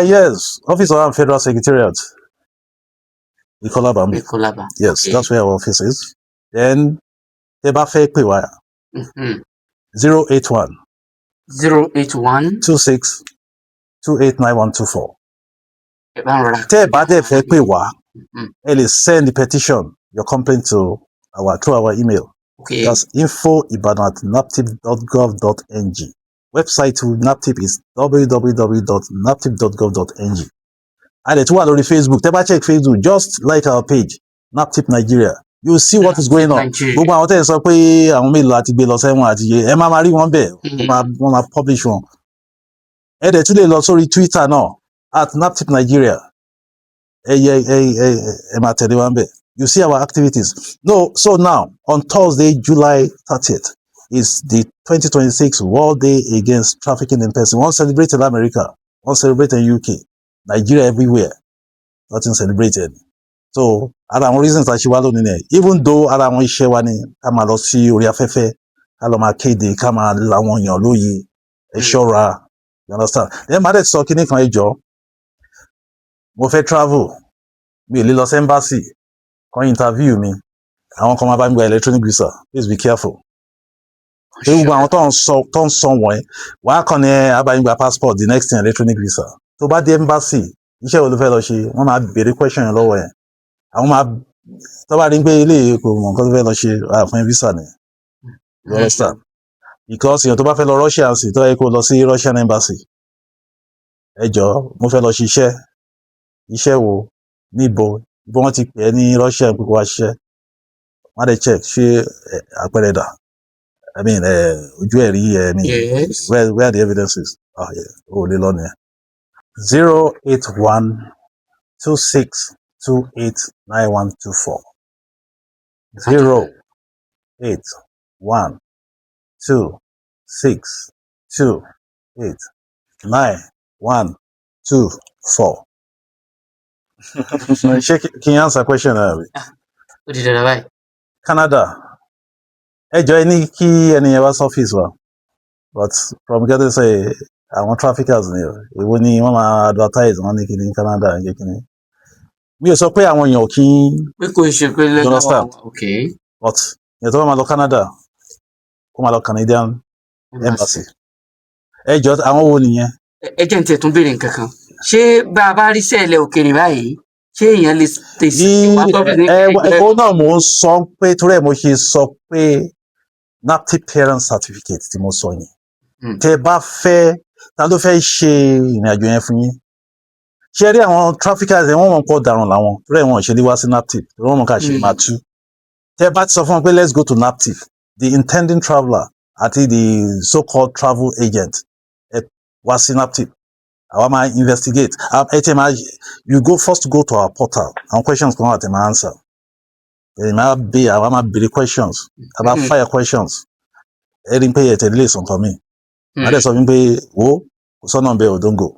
yes, office wa Federal Secretariat. Ikolaba. Yes, okay. That's where our office is. Then tẹ́ bá fẹ́ pè wá 081 26 289124. Tẹ́ bá dẹ̀ fẹ́ pè wá, ẹ lè send the petition, your complaint to through our email. Okay. That's info@naptip.gov.ng. Website to NAPTIP is www.naptip.gov.ng. And it's one on Facebook. Tẹ́ bá check Facebook, just like our page, NAPTIP Nigeria. You see what is going on. Gbogbo àwọn tẹ́ ẹ sọ pé àwọn mélòó àti gbé lọ sẹ́wọ̀n àti ẹ máa rí wọn bẹ́ẹ̀, wọ́n máa publish wọn. Ẹ dẹ̀ tún lè lọ sórí Twitter náà @NAPTIP Nigeria. Ẹ máa tẹ̀lé wọn bẹ́ẹ̀. You see our activities. No, so now on Thursday, July 30th, is the 2026 World Day Against Trafficking in Person. One celebrated in America, one celebrated in UK, Nigeria, everywhere. Nothing celebrated. So, ara àwọn reasons that she was alone in, even though ara àwọn iṣẹ́ wa ni ká máa lọ sí orí afẹ́fẹ́, ká lọ máa kéde, ká máa làwọn èèyàn lóye, ẹ ṣọ́ra, you understand? Then máa dẹ̀ sọ kíní kan ẹ jọ̀ọ́, mo fẹ́ travel, mi ò lè lọ sí embassy, kan interview mi, àwọn kan máa bá mi gba electronic visa. Please be careful. Gbogbo àwọn tó ń sọ wọ̀nyí, wàá kàn ní abáyín gba passport, the next thing electronic visa. Tó bá dé embassy, iṣẹ́ wo ló fẹ́ lọ ṣe, wọ́n máa béèrè question yẹn lọ́wọ́ ẹ̀. Àwọn máa tó bá rí pé ilé kò mọ̀ nǹkan tó fẹ́ lọ ṣe fún visa ni. You understand? Because èèyàn tó bá fẹ́ lọ Russia sí, tó yẹ kó lọ sí Russian embassy. Ẹ jọ̀ọ́, mo fẹ́ lọ ṣiṣẹ́. Iṣẹ́ wo? Níbo? Bí wọ́n ti pè é ní Russia pé kó wá ṣiṣẹ́. Wọ́n á dẹ̀ check ṣé àpẹẹrẹ dà. I mean, ojú ẹ̀rí, yes. Where are the evidences? Oh, yeah. Oh, lè lọ nìyẹn. 081 26 28 9124. 081 26 28 9124. Can you answer a question? Canada. Ẹ jọ̀ọ́ ẹ ní kí ẹni yẹn wá sọ́fíìsì wa, but from getting say àwọn traffickers ni èwo ni wọ́n máa advertise wọ́n ní kíní Canada ní kíní. Mi ò sọ pé àwọn èèyàn ò kí pé kò ṣe pé lẹ́gbẹ̀ẹ́ okay. But ìyẹn tó bá máa lọ Canada kó máa lọ Canadian embassy. Ẹ jọ̀ọ́ àwọn wo nìyẹn? Ẹ jẹ́ n tiẹ̀ tún béèrè nǹkan kan. Ṣé bá a bá rí sẹ́ẹ̀lẹ̀ òkèèrè báyìí, ṣé èèyàn lè tèsí ó náà mò ń sọ pé torí ẹ̀ mo ṣe sọ pé NAPTIP parent certificate tí mo sọ yẹn. Tẹ́ bá fẹ́, ta ló fẹ́ ṣe ìrìn àjò yẹn fún yín? Ṣé rí àwọn traffickers wọ́n mọ̀ pọ̀ dàrún làwọn, torí ẹ̀ wọ́n ṣe lé wá sí NAPTIP, torí wọ́n mọ̀ ká ṣe máa tú. Tẹ́ bá ti sọ fún wọn pé let's go to NAPTIP, the intending traveller àti the so-called travel agent ẹ wá sí NAPTIP. Àwa máa investigate. You go first to go to our portal. Àwọn questions kan wà tẹ́ máa answer. Àwa máa béèrè questions. About fire questions. Ẹ rí pé ẹ tẹ̀lé lè sọ nǹkan mi. Má dẹ̀ sọ fún mi pé wo kò sọ́nà bẹ́ẹ̀ ò don't go.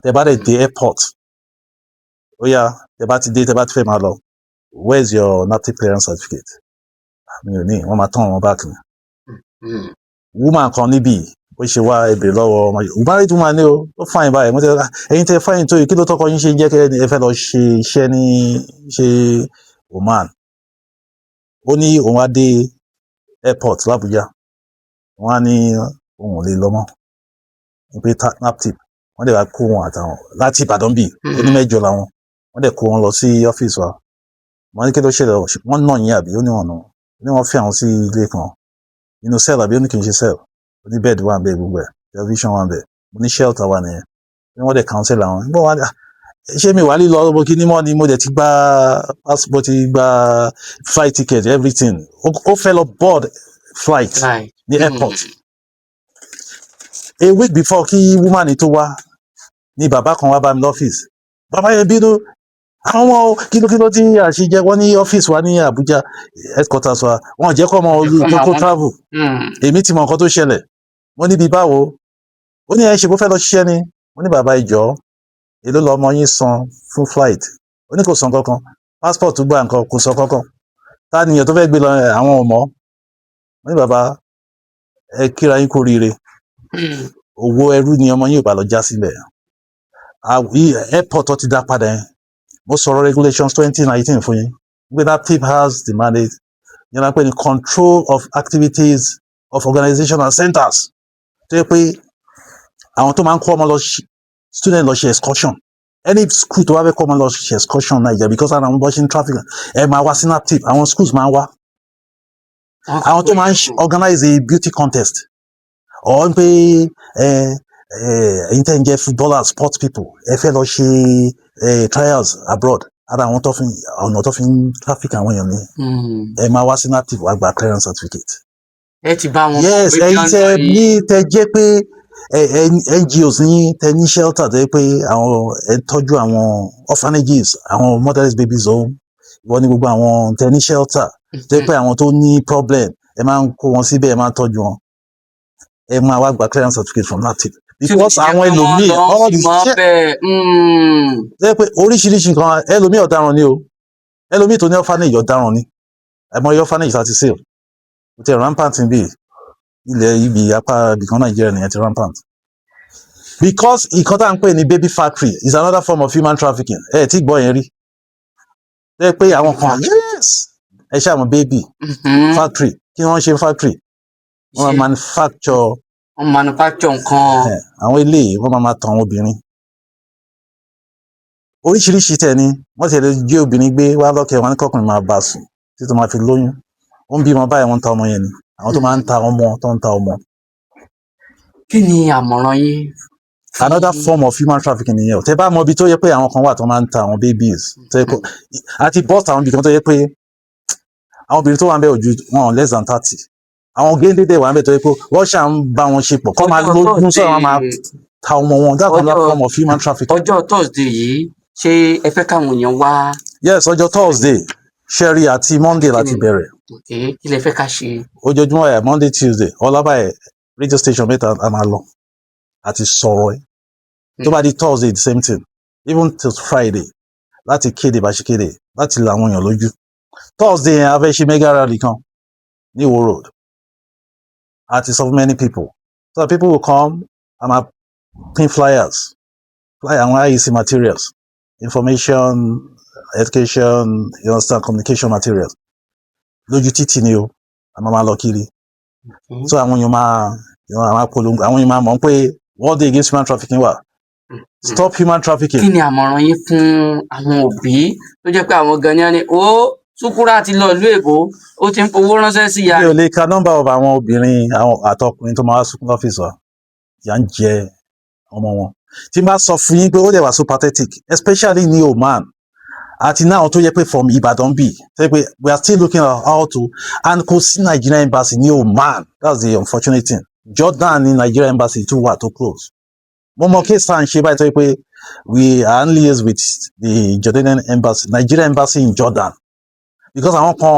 Tẹ́ bá dẹ̀ dé airport. Ó yá, tẹ́ bá ti dé, tẹ́ bá ti fẹ́ máa lọ. Where is your NAPTIP clearance certificate? Mi ò ní, wọ́n máa tán wọn back ni. Woman kan níbí, ó ṣe wá ẹbẹ̀ lọ́wọ́ ọmọ yìí. Married woman ni o, ó fine báyìí. Mo tẹ́ ẹ̀yin tẹ́ fine tó yìí, kí ló tọ́kọ yín ṣe jẹ́ kẹ́ ẹ fẹ́ lọ ṣe iṣẹ́ ní ṣe Oman. Ó ní òun á dé airport l'Abuja. Wọ́n á ní òun ò lè lọ mọ́. Ní pé NAPTIP, wọ́n dẹ̀ wá kó wọn àtàwọn láti Ìbàdàn bíi onímẹ́jọ làwọn. Wọ́n dẹ̀ kó wọn lọ sí ọ́fíìsì wa. Wọ́n ní kí ló ṣẹlẹ̀ wọ́n náà yín àbí ó ní wọn nù. Ó ní wọ́n fi àwọn sí ilé kan. Inú cell àbí ó ní kì í ṣe cell. Ó ní bed wà ń bẹ gbogbo ẹ̀. Television wà ń bẹ. Mo ní shelter wà nìyẹn. Wọ́n dẹ̀ counsel àwọn. Nígbà wọn ṣé mi wà lílọ ọmọ kí ni mọ́ ni mo dẹ̀ ti gba passport, ti gba flight ticket, everything. Ó fẹ́ lọ board flight ní airport. A week before kí woman tó wá ní bàbá kan wá bá mi lọ́fíìsì. Bàbá yẹn bínú. Àwọn kílókíló tí àṣejẹ wọ́n ní ọ́fíìsì wa ní Abuja headquarters wa. Wọ́n jẹ́ kọ́ ọmọ olùkókó travel. Èmi ti mọ nǹkan tó ṣẹlẹ̀. Wọ́n níbi báwo. Ó ní ẹ ṣe bó fẹ́ lọ ṣiṣẹ́ ni. mo ní bàbá ìjọ èló lọmọ yín san fún flight ó ní kò san kankan passport gbà nǹkan kò san kankan ta nìyẹn tó fẹ́ gbé lọ àwọn ọmọ mo ní bàbá ẹ kíra yín kú oríire owó ẹrú ni ọmọ yín ò bá lọ já sílẹ̀ airport ti dá padà yẹn mo sọ̀rọ̀ regulations 2019 fún yín pé NAPTIP has the mandate yẹn náà pé ní control of activities of organization and centers tó yẹ pé àwọn tó máa ń kó ọmọ lọ student lọ ṣe excursion any school tó wá fẹ́ kó ọmọ lọ ṣe excursion Naija because àwọn bọ́ ṣe ń traffic ẹ máa wá sí NAPTIP àwọn schools máa ń wá àwọn tó máa ń organize a beauty contest or pé ẹ̀yin tẹ́ ń jẹ́ footballers sports people ẹ fẹ́ lọ ṣe trials abroad ara àwọn tó fi ọ̀nà tó fi ń traffic àwọn èèyàn ni ẹ máa wá sí NAPTIP wá gba clearance certificate. ẹ ti bá wọn. yes ẹ̀yin tẹ́ ní tẹ́ jẹ́ pé NGOs ní tẹ́ ní shelter tẹ́ pé àwọn ẹ tọ́jú àwọn orphanages àwọn motherless babies home ìwọ ní gbogbo àwọn tẹ́ ní shelter tẹ́ pé àwọn tó ní problem ẹ máa ń kó wọn síbẹ̀ ẹ máa ń tọ́jú wọn ẹ máa wá gba clearance certificate from NAPTIP because àwọn ẹlòmíì all the shit tẹ́ pé oríṣiríṣi nǹkan ẹlòmíì ọ̀daràn ni o ẹlòmíì tó ní orphanage ọ̀daràn ni ẹ̀mọ́ orphanage láti sale kò tẹ̀ rampant bí ilẹ̀ ibi apá ibìkan Nàìjíríà nìyẹn ti rampant because ìkan tá à ń pè ní baby factory is another form of human trafficking ẹ tí gbọ́ yẹn rí tẹ́ pé àwọn kan yes ẹ ṣe àwọn baby factory kí wọ́n ṣe factory wọ́n manufacture nǹkan àwọn ilé wọ́n máa tàn àwọn obìnrin oríṣiríṣi tẹ̀ ni wọ́n ti lè gbé obìnrin gbé wá lọ́kẹ́ wọn ní kọkùnrin máa bá a sùn títí máa fi lóyún ó ń bímọ báyìí wọ́n ń ta ọmọ yẹn ni àwọn tó máa ń ta ọmọ tó ń ta ọmọ. kí ni àmọ̀ràn yín. another form of human trafficking nìyẹn o tẹ́ bá mọ ibi tó yẹ pé àwọn kan wà tó máa ń ta àwọn babies àti bọ́ọ̀tà àwọn ibìkan tó yẹ pé àwọn obìnrin tó wà ń bẹ ojú wọn less than 30 àwọn géńdédé wà ń bẹ tó yẹ pé wọ́n ṣà ń bá wọn ṣe pọ̀ kọ́ máa lóyún sọ̀rọ̀ wọn máa ta ọmọ wọn that's another form of human trafficking. ọjọ́ Thursday yìí ṣé ẹ fẹ́ káwọn èèyàn wá. yes ọjọ́ Thursday ṣẹ́rí àti Monday láti bẹ̀rẹ̀. kí lẹ fẹ́ ká ṣe. ojoojúmọ́ ẹ̀ Monday Tuesday ọlábàá radio station mẹ́ta a máa lọ àti sọ̀rọ̀ ẹ̀ tó bá di Thursday the same thing even till Friday láti kéde bá ṣe kéde láti la àwọn èèyàn lójú. Thursday yẹn a fẹ́ ṣe mega rally kan ní Iwo Road àti so many people so people will come and máa pín flyers àwọn IEC materials information education you understand communication materials lójú títì ni o a máa lọ kiri so àwọn èèyàn máa polongo àwọn èèyàn máa mọ̀ pé World Day Against Human Trafficking wà stop human trafficking. kí ni àmọ̀ràn yín fún àwọn òbí tó jẹ́ pé àwọn gan-an ni ó Ṣúkúrà ti lọ ìlú Èkó ó ti ń fowó ránṣẹ́ sí ya. mi ò lè ka nọ́mbà of àwọn obìnrin àwọn àtọkùnrin tó máa wá sùn lọ́fíìsì wa ìyà ń jẹ ọmọ wọn tí n bá sọ fún yín pé ó dẹ̀ wà so pathetic especially ní Oman àti náà tó yẹ pé from Ibadan bí tẹ́ pé we are still looking at how to and kò sí Nigerian embassy ní Oman that's the unfortunate thing Jordan ní Nigerian embassy tún wà tó close mo mọ case tá à ń ṣe báyìí tó yẹ pé we are in liaison with the Jordanian embassy Nigerian embassy in Jordan because àwọn kan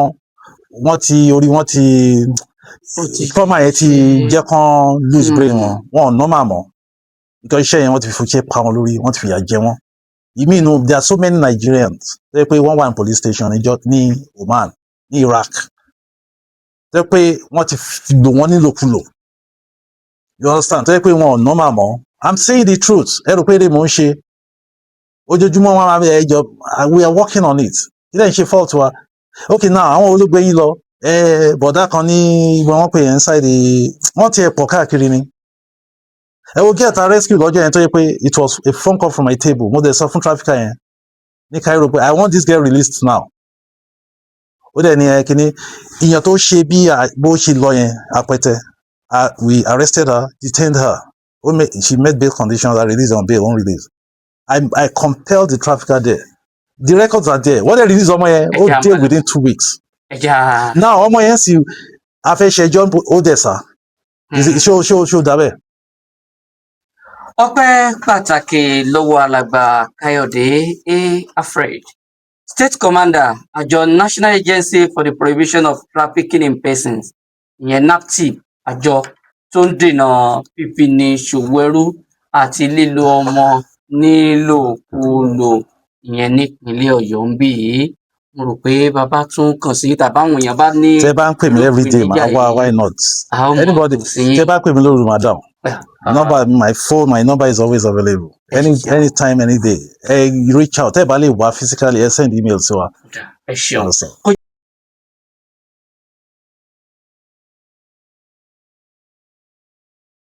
wọ́n ti orí wọ́n ti trauma yẹn ti jẹ́ kán lose brain wọn ò normal mọ́ because iṣẹ́ yẹn wọ́n ti fi ṣe pa wọn lórí wọ́n ti fìyà jẹ wọ́n. You mean there are so many Nigerians tẹ́ pé wọ́n wà ní police station ní Oman ní Iraq tẹ́ pé wọ́n ti lò wọ́n nílòkulò you understand tẹ́ pé wọn ò normal mọ́ I'm saying the truth ẹ rò pé èdè mò ń ṣe ojoojúmọ́ wọn máa bẹ ẹjọ́ we are working on it ilé ń ṣe fault wa okay now àwọn olóògbé yín lọ bọ̀dá kan ní wọ́n pè inside wọ́n ti ẹ̀ pọ̀ káàkiri ni ẹ wo get a rescue lọ́jọ́ yẹn tó yẹ pé it was a phone call from my table mo dẹ̀ sọ fún trafficker yẹn ní Cairo pé I want this girl released now ó dẹ̀ ní kíní ìyàn tó ṣe bí bó ṣe lọ yẹn apẹtẹ we arrested her detained her she met bail conditions and released on bail on release I compelled the trafficker there the records are there wọ́n dẹ̀ release ọmọ yẹn ó deal within 2 weeks now ọmọ yẹn sì afẹ́ṣẹjọ́ ó dẹ̀ sá ṣó dábẹ́. Ọpẹ́ pàtàkì lọ́wọ́ alàgbà Kayode A. Alfred, State Commander àjọ National Agency for the Prohibition of Trafficking in Persons, ìyẹn NAPTIP, àjọ tó ń dènà fífini ṣòwò ẹrú àti lílo ọmọ nílòkulò ìyẹn nípínlẹ̀ Ọ̀yọ́ ń bí yìí. Mo rò pé bàbá tún kàn sí tàbáwọn èèyàn bá ní tẹ́ bá ń pè mí everyday màá wá, why not? Anybody tẹ́ bá pè mí lóru màá dáhùn. Number, my number is always available. Anytime, any day. Reach out. Tẹ́ bá lè wá physically, send email sí wa. Ẹ ṣeun.